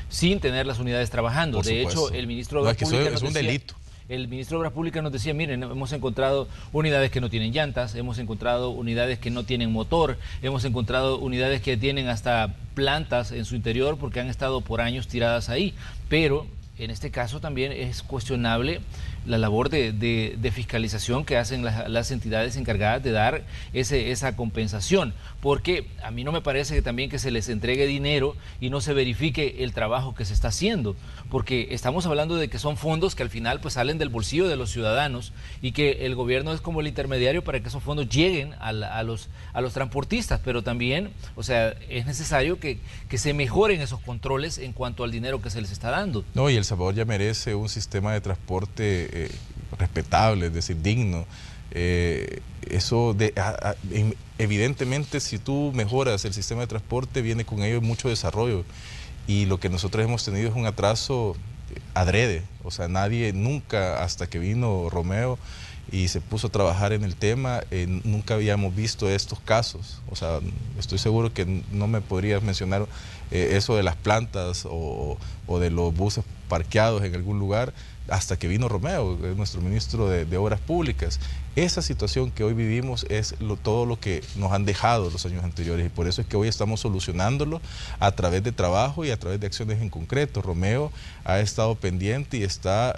sin tener las unidades trabajando. De hecho, el ministro de Obras Públicas es un delito. El ministro de Obras Públicas nos decía, miren, hemos encontrado unidades que no tienen llantas, hemos encontrado unidades que no tienen motor, hemos encontrado unidades que tienen hasta plantas en su interior porque han estado por años tiradas ahí. Pero en este caso también es cuestionable la labor de fiscalización que hacen las entidades encargadas de dar esa compensación, porque a mí no me parece que también que se les entregue dinero y no se verifique el trabajo que se está haciendo, porque estamos hablando de que son fondos que al final pues salen del bolsillo de los ciudadanos y que el gobierno es como el intermediario para que esos fondos lleguen a los transportistas, pero también, o sea, es necesario que se mejoren esos controles en cuanto al dinero que se les está dando. No, y El Salvador ya merece un sistema de transporte respetable, es decir, digno. Evidentemente, si tú mejoras el sistema de transporte, viene con ello mucho desarrollo, y lo que nosotros hemos tenido es un atraso adrede. O sea, nadie nunca, hasta que vino Romeo y se puso a trabajar en el tema, nunca habíamos visto estos casos. O sea, estoy seguro que no me podrías mencionar eso de las plantas o de los buses parqueados en algún lugar hasta que vino Romeo, nuestro ministro de Obras Públicas. Esa situación que hoy vivimos es todo lo que nos han dejado los años anteriores, y por eso es que hoy estamos solucionándolo a través de trabajo y a través de acciones en concreto. Romeo ha estado pendiente y está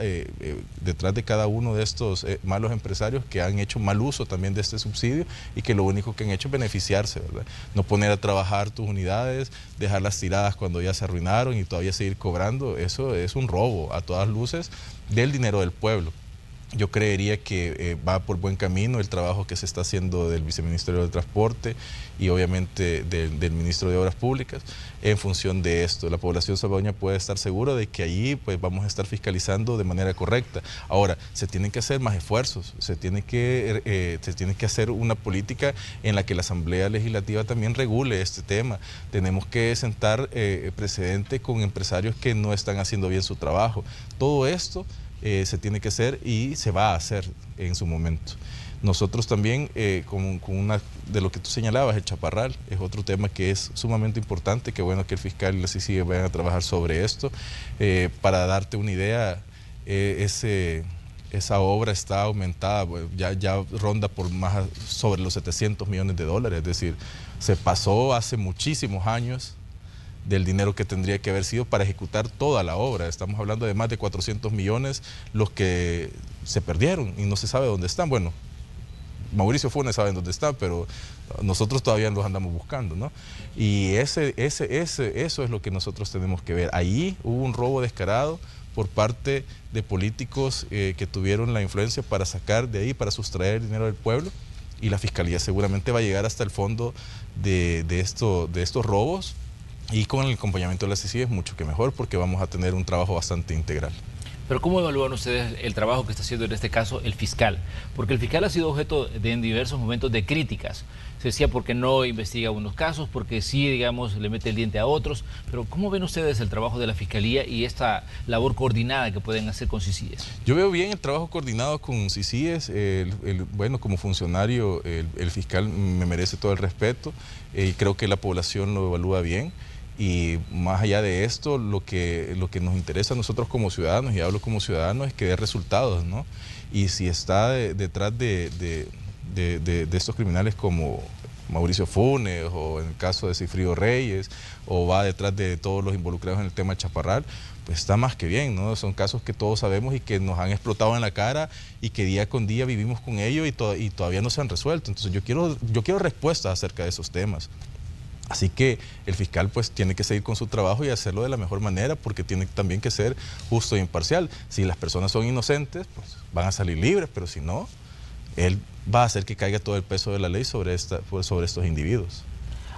detrás de cada uno de estos malos empresarios que han hecho mal uso también de este subsidio, y que lo único que han hecho es beneficiarse, ¿verdad? No poner a trabajar tus unidades, dejarlas tiradas cuando ya se arruinaron y todavía seguir cobrando. Eso es un robo a todas luces del dinero del pueblo. Yo creería que va por buen camino el trabajo que se está haciendo del Viceministerio del Transporte y obviamente del Ministro de Obras Públicas en función de esto. La población salvadoreña puede estar segura de que allí pues vamos a estar fiscalizando de manera correcta. Ahora, se tienen que hacer más esfuerzos, se tiene que hacer una política en la que la Asamblea Legislativa también regule este tema. Tenemos que sentar precedente con empresarios que no están haciendo bien su trabajo. Todo esto se tiene que hacer y se va a hacer en su momento. Nosotros también, con una de lo que tú señalabas, el chaparral, es otro tema que es sumamente importante, que bueno que el fiscal y la CICIG vayan a trabajar sobre esto. Para darte una idea, esa obra está aumentada, ya ronda por sobre los 700 millones de dólares, es decir, se pasó hace muchísimos años del dinero que tendría que haber sido para ejecutar toda la obra. Estamos hablando de más de 400 millones los que se perdieron y no se sabe dónde están. Bueno, Mauricio Funes sabe dónde están, pero nosotros todavía los andamos buscando, ¿no? Y eso es lo que nosotros tenemos que ver. Ahí hubo un robo descarado por parte de políticos que tuvieron la influencia para sacar de ahí, para sustraer el dinero del pueblo, y la Fiscalía seguramente va a llegar hasta el fondo de estos robos. Y con el acompañamiento de la CICIG es mucho que mejor, porque vamos a tener un trabajo bastante integral. Pero ¿cómo evalúan ustedes el trabajo que está haciendo en este caso el fiscal? Porque el fiscal ha sido objeto en diversos momentos de críticas. Se decía porque no investiga unos casos, porque sí, digamos, le mete el diente a otros. Pero ¿cómo ven ustedes el trabajo de la Fiscalía y esta labor coordinada que pueden hacer con CICIG? Yo veo bien el trabajo coordinado con CICIG. Bueno, como funcionario, el fiscal me merece todo el respeto y creo que la población lo evalúa bien. Y más allá de esto, lo que nos interesa a nosotros como ciudadanos, y hablo como ciudadanos, es que dé resultados, ¿no? Y si está detrás de estos criminales como Mauricio Funes, o en el caso de Sigfrido Reyes, o va detrás de todos los involucrados en el tema Chaparral, pues está más que bien, ¿no? Son casos que todos sabemos y que nos han explotado en la cara y que día con día vivimos con ellos y todavía no se han resuelto. Entonces yo quiero respuestas acerca de esos temas. Así que el fiscal pues tiene que seguir con su trabajo y hacerlo de la mejor manera, porque tiene también que ser justo e imparcial. Si las personas son inocentes, pues van a salir libres, pero si no, él va a hacer que caiga todo el peso de la ley sobre estos individuos.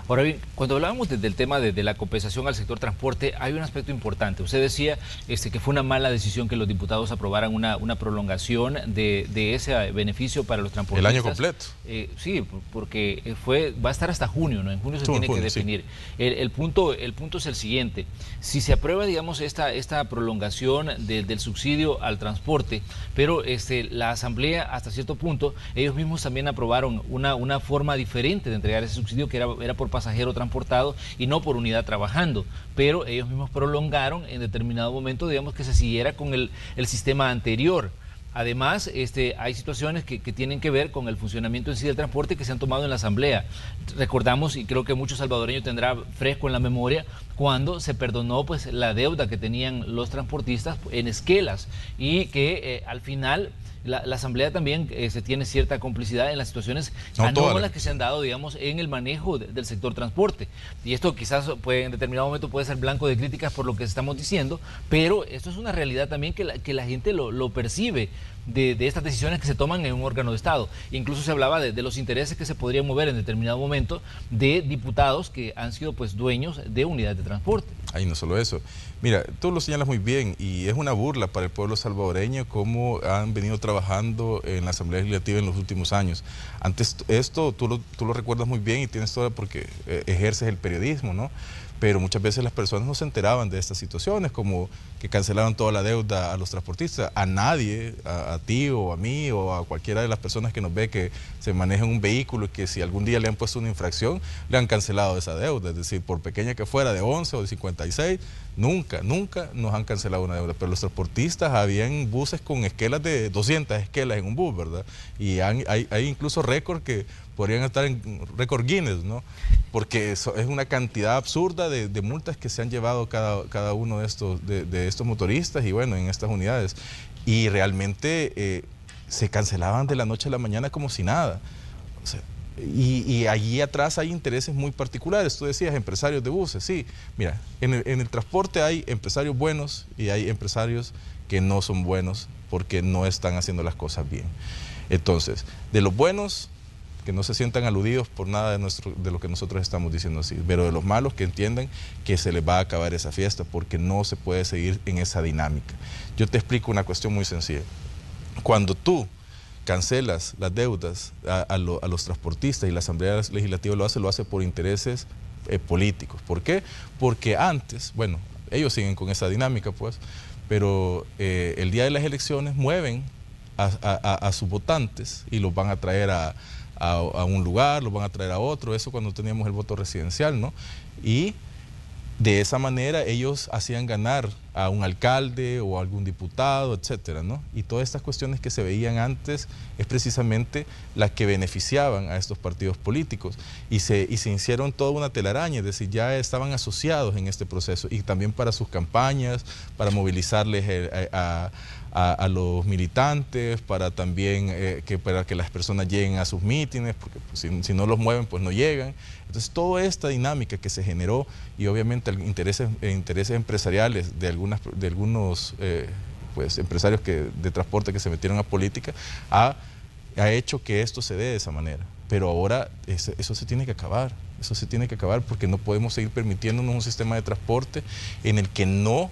Ahora bien, cuando hablábamos del tema de la compensación al sector transporte, hay un aspecto importante. Usted decía que fue una mala decisión que los diputados aprobaran una prolongación de ese beneficio para los transportistas. El año completo. Sí, porque va a estar hasta junio, ¿no? En junio se tiene que definir. Sí. El punto es el siguiente. Si se aprueba, digamos, esta prolongación del subsidio al transporte, pero la Asamblea, hasta cierto punto, ellos mismos también aprobaron una forma diferente de entregar ese subsidio, que era por pasajero transportado y no por unidad trabajando, pero ellos mismos prolongaron en determinado momento, digamos, que se siguiera con el sistema anterior. Además, hay situaciones que tienen que ver con el funcionamiento en sí del transporte que se han tomado en la Asamblea. Recordamos, y creo que muchos salvadoreños tendrá fresco en la memoria, cuando se perdonó pues la deuda que tenían los transportistas en esquelas, y que al final la Asamblea también se tiene cierta complicidad en las situaciones anómalas que se han dado, digamos, en el manejo del sector transporte. Y esto quizás en determinado momento puede ser blanco de críticas por lo que estamos diciendo, pero esto es una realidad también que la gente lo percibe de estas decisiones que se toman en un órgano de Estado. Incluso se hablaba de los intereses que se podrían mover en determinado momento de diputados que han sido pues dueños de unidades de transporte. Ahí no solo eso. Mira, tú lo señalas muy bien, y es una burla para el pueblo salvadoreño cómo han venido trabajando en la Asamblea Legislativa en los últimos años. Antes esto, tú lo recuerdas muy bien y tienes toda, porque ejerces el periodismo, ¿no? Pero muchas veces las personas no se enteraban de estas situaciones, como que cancelaban toda la deuda a los transportistas. A nadie, a ti o a mí o a cualquiera de las personas que nos ve que se maneja un vehículo y que si algún día le han puesto una infracción, le han cancelado esa deuda. Es decir, por pequeña que fuera, de 11 o de 56, nunca nos han cancelado una deuda. Pero los transportistas, habían buses con esquelas de 200 esquelas en un bus, ¿verdad? Y hay incluso récords que podrían estar en récord Guinness, ¿no? Porque eso es una cantidad absurda de multas que se han llevado cada uno de estos motoristas, y bueno, en estas unidades. Y realmente se cancelaban de la noche a la mañana como si nada. O sea, y allí atrás hay intereses muy particulares. Tú decías empresarios de buses. Sí, mira, en el transporte hay empresarios buenos y hay empresarios que no son buenos porque no están haciendo las cosas bien. Entonces, de los buenos, que no se sientan aludidos por nada de lo que nosotros estamos diciendo así, pero de los malos, que entiendan que se les va a acabar esa fiesta, porque no se puede seguir en esa dinámica. Yo te explico una cuestión muy sencilla. Cuando tú cancelas las deudas a los transportistas, y la Asamblea Legislativa lo hace por intereses políticos. ¿Por qué? Porque antes, bueno, ellos siguen con esa dinámica, pues, pero el día de las elecciones mueven a sus votantes y los van a traer a un lugar, los van a traer a otro. Eso cuando teníamos el voto residencial, ¿no? Y de esa manera ellos hacían ganar a un alcalde o a algún diputado, etcétera, ¿no? Y todas estas cuestiones que se veían antes es precisamente las que beneficiaban a estos partidos políticos, y se hicieron toda una telaraña, es decir, ya estaban asociados en este proceso, y también para sus campañas, para movilizarles a los militantes, para también para que las personas lleguen a sus mítines, porque pues, si no los mueven, pues no llegan. Entonces, toda esta dinámica que se generó, y obviamente intereses empresariales de algunos pues, empresarios de transporte que se metieron a política, ha hecho que esto se dé de esa manera. Pero ahora eso se tiene que acabar. Eso se tiene que acabar, porque no podemos seguir permitiéndonos un sistema de transporte en el que no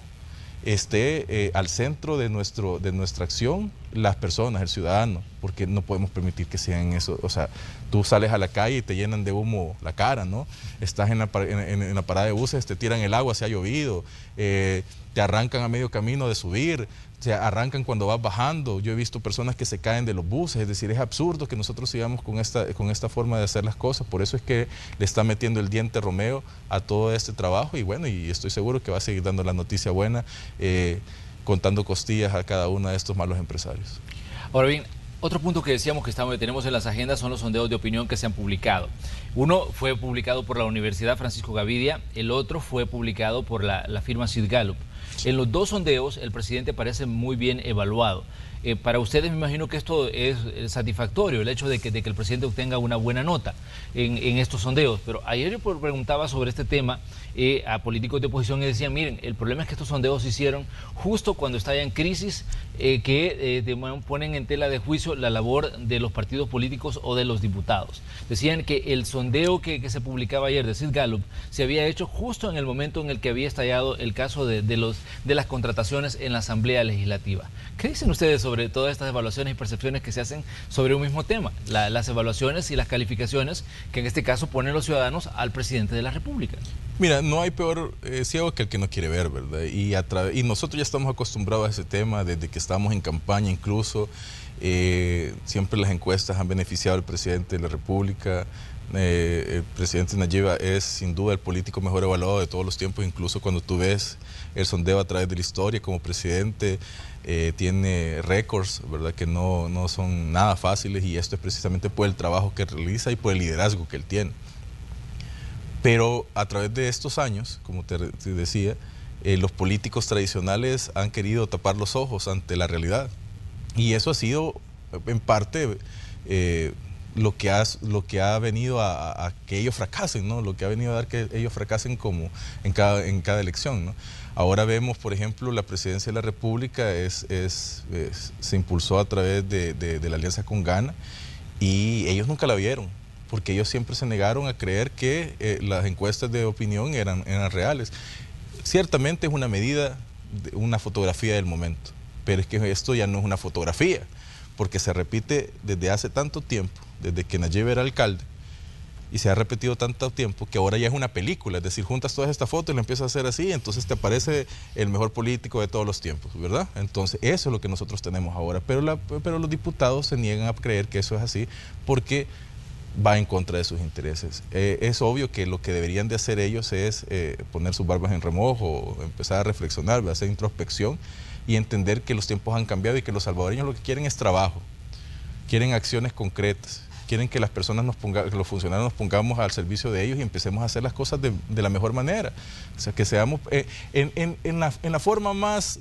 esté al centro de nuestra acción las personas, el ciudadano, porque no podemos permitir que sean eso. O sea, tú sales a la calle y te llenan de humo la cara, ¿no? Estás en la parada de buses, te tiran el agua si ha llovido, te arrancan a medio camino de subir, O sea, arrancan cuando vas bajando. Yo he visto personas que se caen de los buses. Es decir, es absurdo que nosotros sigamos con esta forma de hacer las cosas. Por eso es que le está metiendo el diente Romeo a todo este trabajo. Y bueno, y estoy seguro que va a seguir dando la noticia buena, contando costillas a cada uno de estos malos empresarios. Ahora bien, otro punto que decíamos que tenemos en las agendas son los sondeos de opinión que se han publicado. Uno fue publicado por la Universidad Francisco Gavidia, el otro fue publicado por la firma Sid Gallup. En los dos sondeos el presidente parece muy bien evaluado. Para ustedes me imagino que esto es satisfactorio, el hecho de que el presidente obtenga una buena nota en estos sondeos. Pero ayer yo preguntaba sobre este tema a políticos de oposición y decían, miren, el problema es que estos sondeos se hicieron justo cuando está ya en crisis, que ponen en tela de juicio la labor de los partidos políticos o de los diputados. Decían que el sondeo que se publicaba ayer de Sid Gallup se había hecho justo en el momento en el que había estallado el caso de las contrataciones en la Asamblea Legislativa. ¿Qué dicen ustedes sobre todas estas evaluaciones y percepciones que se hacen sobre un mismo tema? Las evaluaciones y las calificaciones que en este caso ponen los ciudadanos al presidente de la República. Mira, no hay peor ciego que el que no quiere ver, ¿verdad? Y nosotros ya estamos acostumbrados a ese tema desde que estamos en campaña incluso. Siempre las encuestas han beneficiado al presidente de la República. El presidente Nayib es sin duda el político mejor evaluado de todos los tiempos, incluso cuando tú ves el sondeo a través de la historia como presidente. Tiene récords, ¿verdad?, que no son nada fáciles, y esto es precisamente por el trabajo que realiza y por el liderazgo que él tiene. Pero a través de estos años, como te decía, los políticos tradicionales han querido tapar los ojos ante la realidad, y eso ha sido en parte lo que ha venido a que ellos fracasen, ¿no? Lo que ha venido a dar que ellos fracasen como en cada elección, ¿no? Ahora vemos, por ejemplo, la presidencia de la República se impulsó a través de la alianza con Gana, y ellos nunca la vieron, porque ellos siempre se negaron a creer que las encuestas de opinión eran reales. Ciertamente es una medida, una fotografía del momento, pero es que esto ya no es una fotografía, porque se repite desde hace tanto tiempo, desde que Nayib era alcalde, y se ha repetido tanto tiempo que ahora ya es una película. Es decir, juntas todas estas fotos y lo empiezas a hacer así, entonces te aparece el mejor político de todos los tiempos, ¿verdad? Entonces eso es lo que nosotros tenemos ahora, pero los diputados se niegan a creer que eso es así, porque va en contra de sus intereses. Es obvio que lo que deberían de hacer ellos es poner sus barbas en remojo, empezar a reflexionar, hacer introspección y entender que los tiempos han cambiado y que los salvadoreños lo que quieren es trabajo, quieren acciones concretas, quieren que las personas que los funcionarios nos pongamos al servicio de ellos y empecemos a hacer las cosas de la mejor manera. O sea, que seamos en la forma más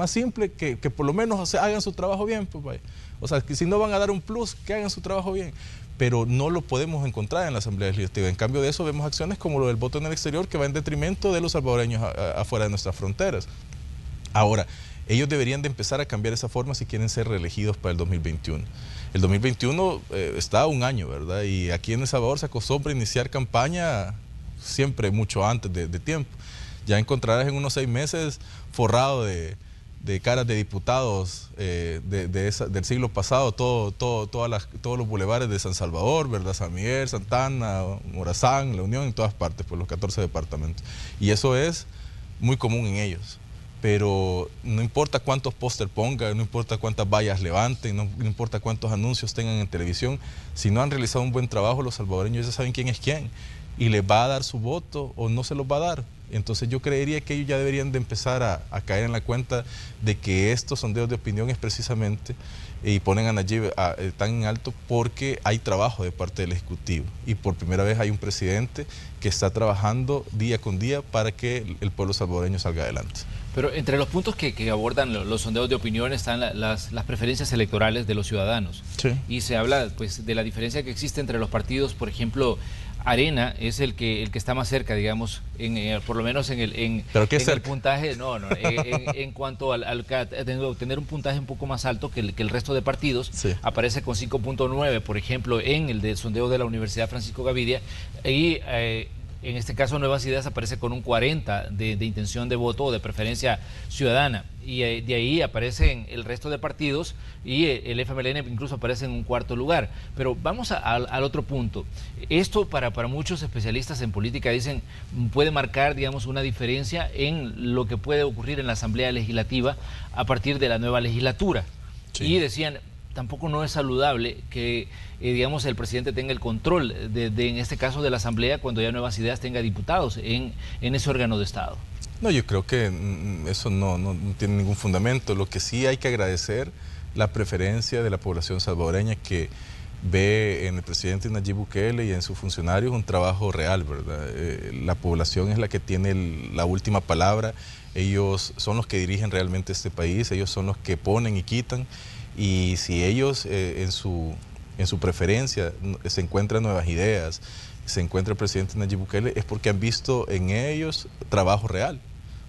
simple, que por lo menos hagan su trabajo bien, pues vaya. O sea, que si no van a dar un plus, que hagan su trabajo bien. Pero no lo podemos encontrar en la Asamblea Legislativa. En cambio de eso vemos acciones como lo del voto en el exterior, que va en detrimento de los salvadoreños afuera de nuestras fronteras. Ahora, ellos deberían de empezar a cambiar esa forma si quieren ser reelegidos para el 2021. El 2021 está a un año, ¿verdad? Y aquí en El Salvador se acostumbra a iniciar campaña siempre mucho antes de tiempo. Ya encontrarás en unos 6 meses forrado de caras de diputados del siglo pasado, todos los bulevares de San Salvador, ¿verdad? San Miguel, Santana, Morazán, La Unión, en todas partes, por los 14 departamentos. Y eso es muy común en ellos. Pero no importa cuántos póster pongan, no importa cuántas vallas levanten, no importa cuántos anuncios tengan en televisión, si no han realizado un buen trabajo, los salvadoreños ya saben quién es quién, y les va a dar su voto o no se los va a dar. Entonces yo creería que ellos ya deberían de empezar a caer en la cuenta de que estos sondeos de opinión es precisamente, y ponen a Nayib tan en alto porque hay trabajo de parte del Ejecutivo, y por primera vez hay un presidente que está trabajando día con día para que el pueblo salvadoreño salga adelante. Pero entre los puntos que abordan los sondeos de opinión están las preferencias electorales de los ciudadanos. Sí. Y se habla pues de la diferencia que existe entre los partidos. Por ejemplo, Arena es el que está más cerca, digamos, por lo menos en el puntaje, en cuanto al tener un puntaje un poco más alto que el resto de partidos. Sí. Aparece con 5.9, por ejemplo, en el del sondeo de la Universidad Francisco Gavidia, y En este caso, Nuevas Ideas aparece con un 40 de intención de voto o de preferencia ciudadana. Y de ahí aparecen el resto de partidos y el FMLN incluso aparece en un cuarto lugar. Pero vamos al otro punto. Esto para muchos especialistas en política dicen puede marcar, digamos, una diferencia en lo que puede ocurrir en la Asamblea Legislativa a partir de la nueva legislatura. Sí. Y decían, tampoco no es saludable que, digamos, el presidente tenga el control en este caso de la Asamblea cuando ya Nuevas Ideas tenga diputados en ese órgano de Estado. No, yo creo que eso no tiene ningún fundamento. Lo que sí hay que agradecer la preferencia de la población salvadoreña que ve en el presidente Nayib Bukele y en sus funcionarios un trabajo real, ¿verdad? La población es la que tiene la última palabra. Ellos son los que dirigen realmente este país, ellos son los que ponen y quitan. Y si ellos en su preferencia se encuentran Nuevas Ideas, se encuentra el presidente Nayib Bukele, es porque han visto en ellos trabajo real.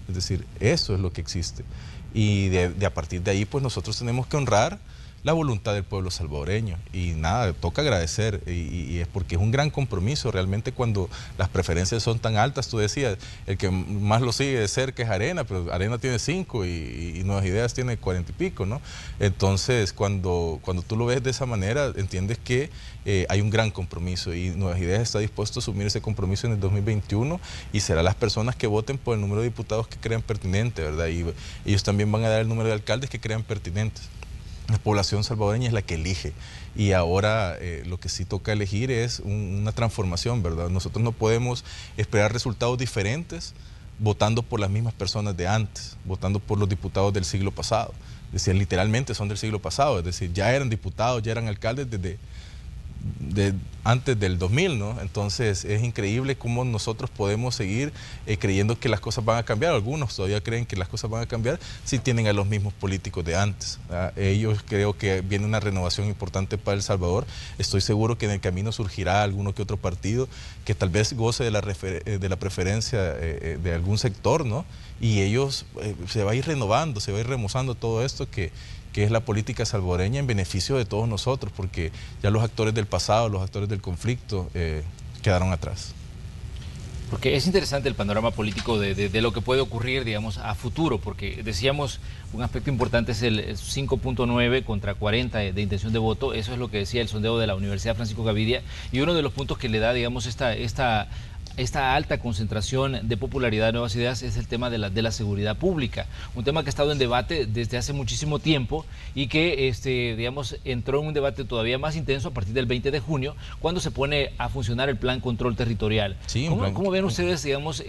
Es decir, eso es lo que existe. Y a partir de ahí, pues nosotros tenemos que honrar la voluntad del pueblo salvadoreño. Y nada, toca agradecer, y es porque es un gran compromiso realmente cuando las preferencias son tan altas. Tú decías, el que más lo sigue de cerca es Arena, pero Arena tiene 5 y Nuevas Ideas tiene 40 y pico, ¿no? Entonces, cuando tú lo ves de esa manera, entiendes que hay un gran compromiso y Nuevas Ideas está dispuesto a asumir ese compromiso en el 2021 y será las personas que voten por el número de diputados que crean pertinente, ¿verdad? Y ellos también van a dar el número de alcaldes que crean pertinentes. La población salvadoreña es la que elige y ahora lo que sí toca elegir es una transformación, ¿verdad? Nosotros no podemos esperar resultados diferentes votando por las mismas personas de antes, votando por los diputados del siglo pasado. Es decir, literalmente son del siglo pasado, es decir, ya eran diputados, ya eran alcaldes desde antes del 2000, ¿no? Entonces es increíble cómo nosotros podemos seguir creyendo que las cosas van a cambiar. Algunos todavía creen que las cosas van a cambiar si tienen a los mismos políticos de antes. Ellos creo que viene una renovación importante para El Salvador. Estoy seguro que en el camino surgirá alguno que otro partido que tal vez goce de la preferencia de algún sector, ¿no? Y ellos se va a ir renovando, se va a ir remozando todo esto que es la política salvadoreña en beneficio de todos nosotros, porque ya los actores del pasado, los actores del conflicto quedaron atrás. Porque es interesante el panorama político de lo que puede ocurrir, digamos, a futuro, porque decíamos, un aspecto importante es el 5.9 contra 40 de intención de voto. Eso es lo que decía el sondeo de la Universidad Francisco Gavidia, y uno de los puntos que le da, digamos, esta alta concentración de popularidad de Nuevas Ideas es el tema de la seguridad pública, un tema que ha estado en debate desde hace muchísimo tiempo y que, digamos, entró en un debate todavía más intenso a partir del 20 de junio, cuando se pone a funcionar el Plan Control Territorial. Sí, ¿Cómo ven ustedes, digamos,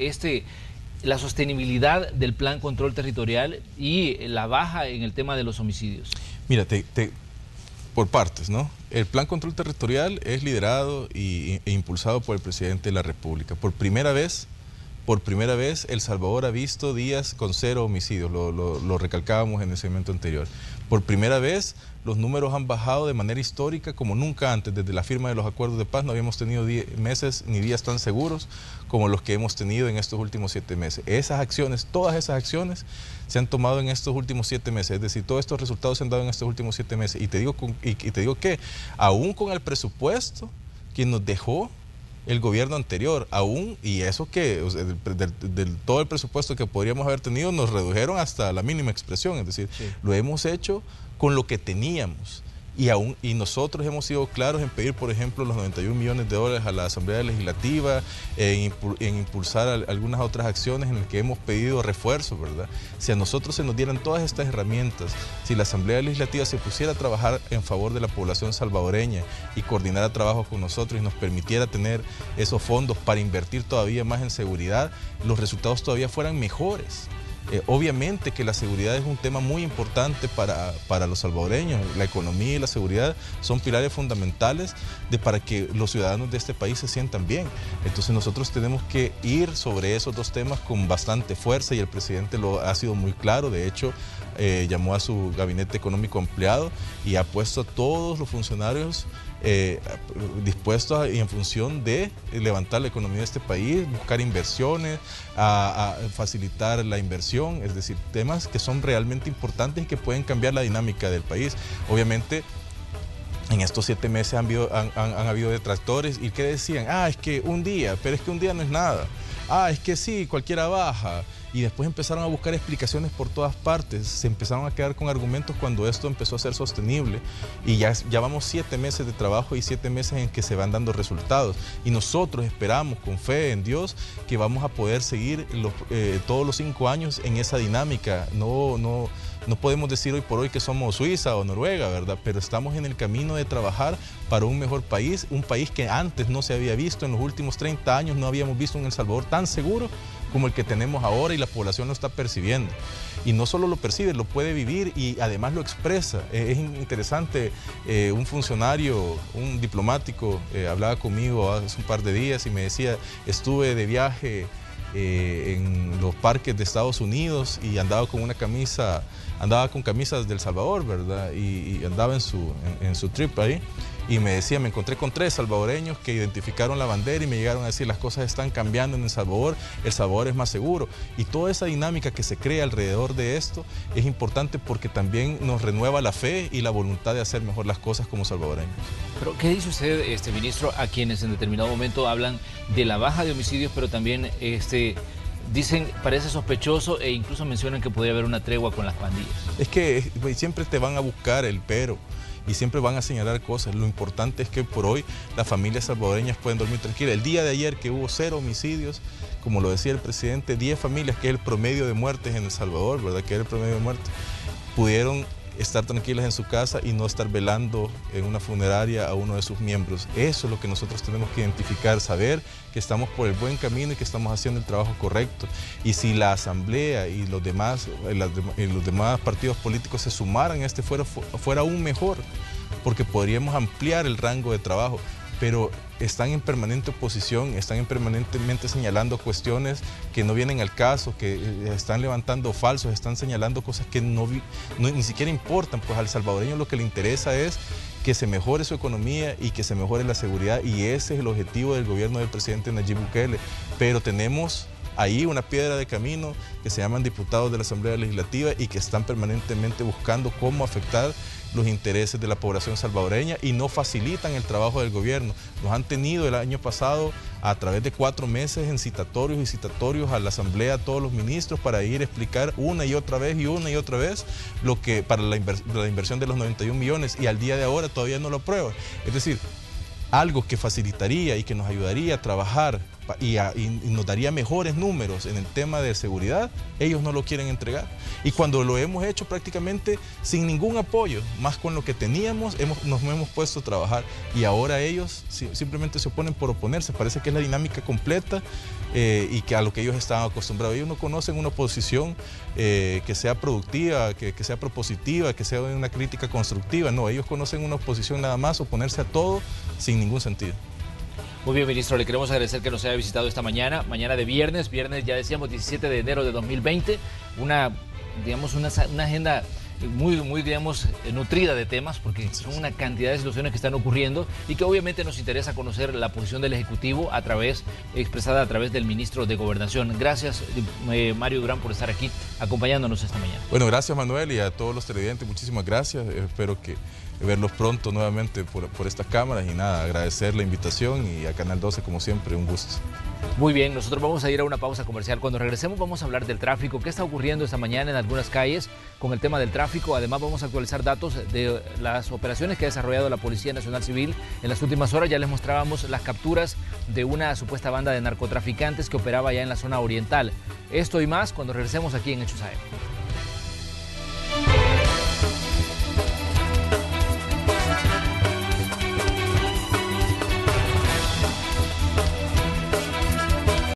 la sostenibilidad del Plan Control Territorial y la baja en el tema de los homicidios? Mira, por partes, ¿no? El Plan Control Territorial es liderado e impulsado por el presidente de la República. Por primera vez, El Salvador ha visto días con 0 homicidios, lo recalcábamos en el segmento anterior. Por primera vez, los números han bajado de manera histórica como nunca antes. Desde la firma de los acuerdos de paz no habíamos tenido meses ni días tan seguros como los que hemos tenido en estos últimos 7 meses. Esas acciones, todas esas acciones se han tomado en estos últimos 7 meses, es decir, todos estos resultados se han dado en estos últimos 7 meses. Y te digo que aún con el presupuesto que nos dejó el gobierno anterior, aún, y eso que todo el presupuesto que podríamos haber tenido nos redujeron hasta la mínima expresión, es decir, sí, lo hemos hecho con lo que teníamos. Y nosotros hemos sido claros en pedir, por ejemplo, los $91 millones a la Asamblea Legislativa, en impulsar algunas otras acciones en las que hemos pedido refuerzo, ¿verdad? Si a nosotros se nos dieran todas estas herramientas, si la Asamblea Legislativa se pusiera a trabajar en favor de la población salvadoreña y coordinara trabajo con nosotros y nos permitiera tener esos fondos para invertir todavía más en seguridad, los resultados todavía fueran mejores. Obviamente que la seguridad es un tema muy importante para los salvadoreños. La economía y la seguridad son pilares fundamentales para que los ciudadanos de este país se sientan bien. Entonces nosotros tenemos que ir sobre esos dos temas con bastante fuerza y el presidente lo ha sido muy claro. De hecho, llamó a su gabinete económico ampliado y ha puesto a todos los funcionarios dispuestos y en función de levantar la economía de este país, buscar inversiones, a facilitar la inversión, es decir, temas que son realmente importantes y que pueden cambiar la dinámica del país. Obviamente En estos 7 meses han habido detractores y ¿qué decían? Es que un día, pero es que un día no es nada. Es que sí, cualquiera baja. Y después empezaron a buscar explicaciones por todas partes. Se empezaron a quedar con argumentos cuando esto empezó a ser sostenible. Y ya vamos 7 meses de trabajo y 7 meses en que se van dando resultados. Y nosotros esperamos con fe en Dios que vamos a poder seguir todos los 5 años en esa dinámica. No podemos decir hoy por hoy que somos Suiza o Noruega, ¿verdad? Pero estamos en el camino de trabajar para un mejor país, un país que antes no se había visto. En los últimos 30 años no habíamos visto un El Salvador tan seguro como el que tenemos ahora, y la población lo está percibiendo. Y no solo lo percibe, lo puede vivir y además lo expresa. Es interesante, un funcionario, un diplomático, hablaba conmigo hace un par de días y me decía, estuve de viaje en los parques de Estados Unidos y andaba con camisas del Salvador, ¿verdad? Y andaba en su trip ahí. Y me decía, me encontré con 3 salvadoreños que identificaron la bandera y me llegaron a decir, las cosas están cambiando en El Salvador es más seguro. Y toda esa dinámica que se crea alrededor de esto es importante porque también nos renueva la fe y la voluntad de hacer mejor las cosas como salvadoreños. Pero, ¿qué dice usted, ministro, a quienes en determinado momento hablan de la baja de homicidios, pero también dicen, parece sospechoso e incluso mencionan que podría haber una tregua con las pandillas? Es que siempre te van a buscar el pero. Y siempre van a señalar cosas. Lo importante es que por hoy las familias salvadoreñas pueden dormir tranquilas. El día de ayer que hubo 0 homicidios, como lo decía el presidente, 10 familias, que es el promedio de muertes en El Salvador, ¿verdad? Que es el promedio de muertes, pudieron estar tranquilas en su casa y no estar velando en una funeraria a uno de sus miembros. Eso es lo que nosotros tenemos que identificar, saber que estamos por el buen camino y que estamos haciendo el trabajo correcto. Y si la Asamblea y los demás partidos políticos se sumaran a este fuera aún mejor, porque podríamos ampliar el rango de trabajo. Pero están en permanente oposición, están permanentemente señalando cuestiones que no vienen al caso, que están levantando falsos, están señalando cosas que ni siquiera importan. Pues al salvadoreño lo que le interesa es que se mejore su economía y que se mejore la seguridad, y ese es el objetivo del gobierno del presidente Nayib Bukele. Pero tenemos ahí una piedra de camino que se llaman diputados de la Asamblea Legislativa y que están permanentemente buscando cómo afectar los intereses de la población salvadoreña y no facilitan el trabajo del gobierno. Nos han tenido el año pasado a través de 4 meses en citatorios a la Asamblea, a todos los ministros, para ir a explicar una y otra vez lo que para la inversión de los 91 millones, y al día de ahora todavía no lo aprueban. Es decir, algo que facilitaría y que nos ayudaría a trabajar y nos daría mejores números en el tema de seguridad, ellos no lo quieren entregar. Y cuando lo hemos hecho prácticamente sin ningún apoyo, más con lo que teníamos, nos hemos puesto a trabajar, y ahora ellos simplemente se oponen por oponerse. Parece que es la dinámica completa y que a lo que ellos estaban acostumbrados. Ellos no conocen una oposición que sea productiva, que sea propositiva, que sea una crítica constructiva. No, ellos conocen una oposición nada más, oponerse a todo sin ningún sentido. Muy bien, ministro, le queremos agradecer que nos haya visitado esta mañana de viernes ya decíamos 17 de enero de 2020, una agenda muy digamos, nutrida de temas, porque son una cantidad de situaciones que están ocurriendo y que obviamente nos interesa conocer la posición del Ejecutivo expresada a través del ministro de Gobernación. Gracias, Mario Durán, por estar aquí acompañándonos esta mañana. Bueno, gracias, Manuel, y a todos los televidentes, muchísimas gracias. Espero que verlos pronto nuevamente por estas cámaras, y nada, agradecer la invitación, y a Canal 12 como siempre, un gusto. Muy bien, nosotros vamos a ir a una pausa comercial. Cuando regresemos vamos a hablar del tráfico, qué está ocurriendo esta mañana en algunas calles con el tema del tráfico. Además vamos a actualizar datos de las operaciones que ha desarrollado la Policía Nacional Civil en las últimas horas. Ya les mostrábamos las capturas de una supuesta banda de narcotraficantes que operaba ya en la zona oriental. Esto y más cuando regresemos aquí en Hechos AM.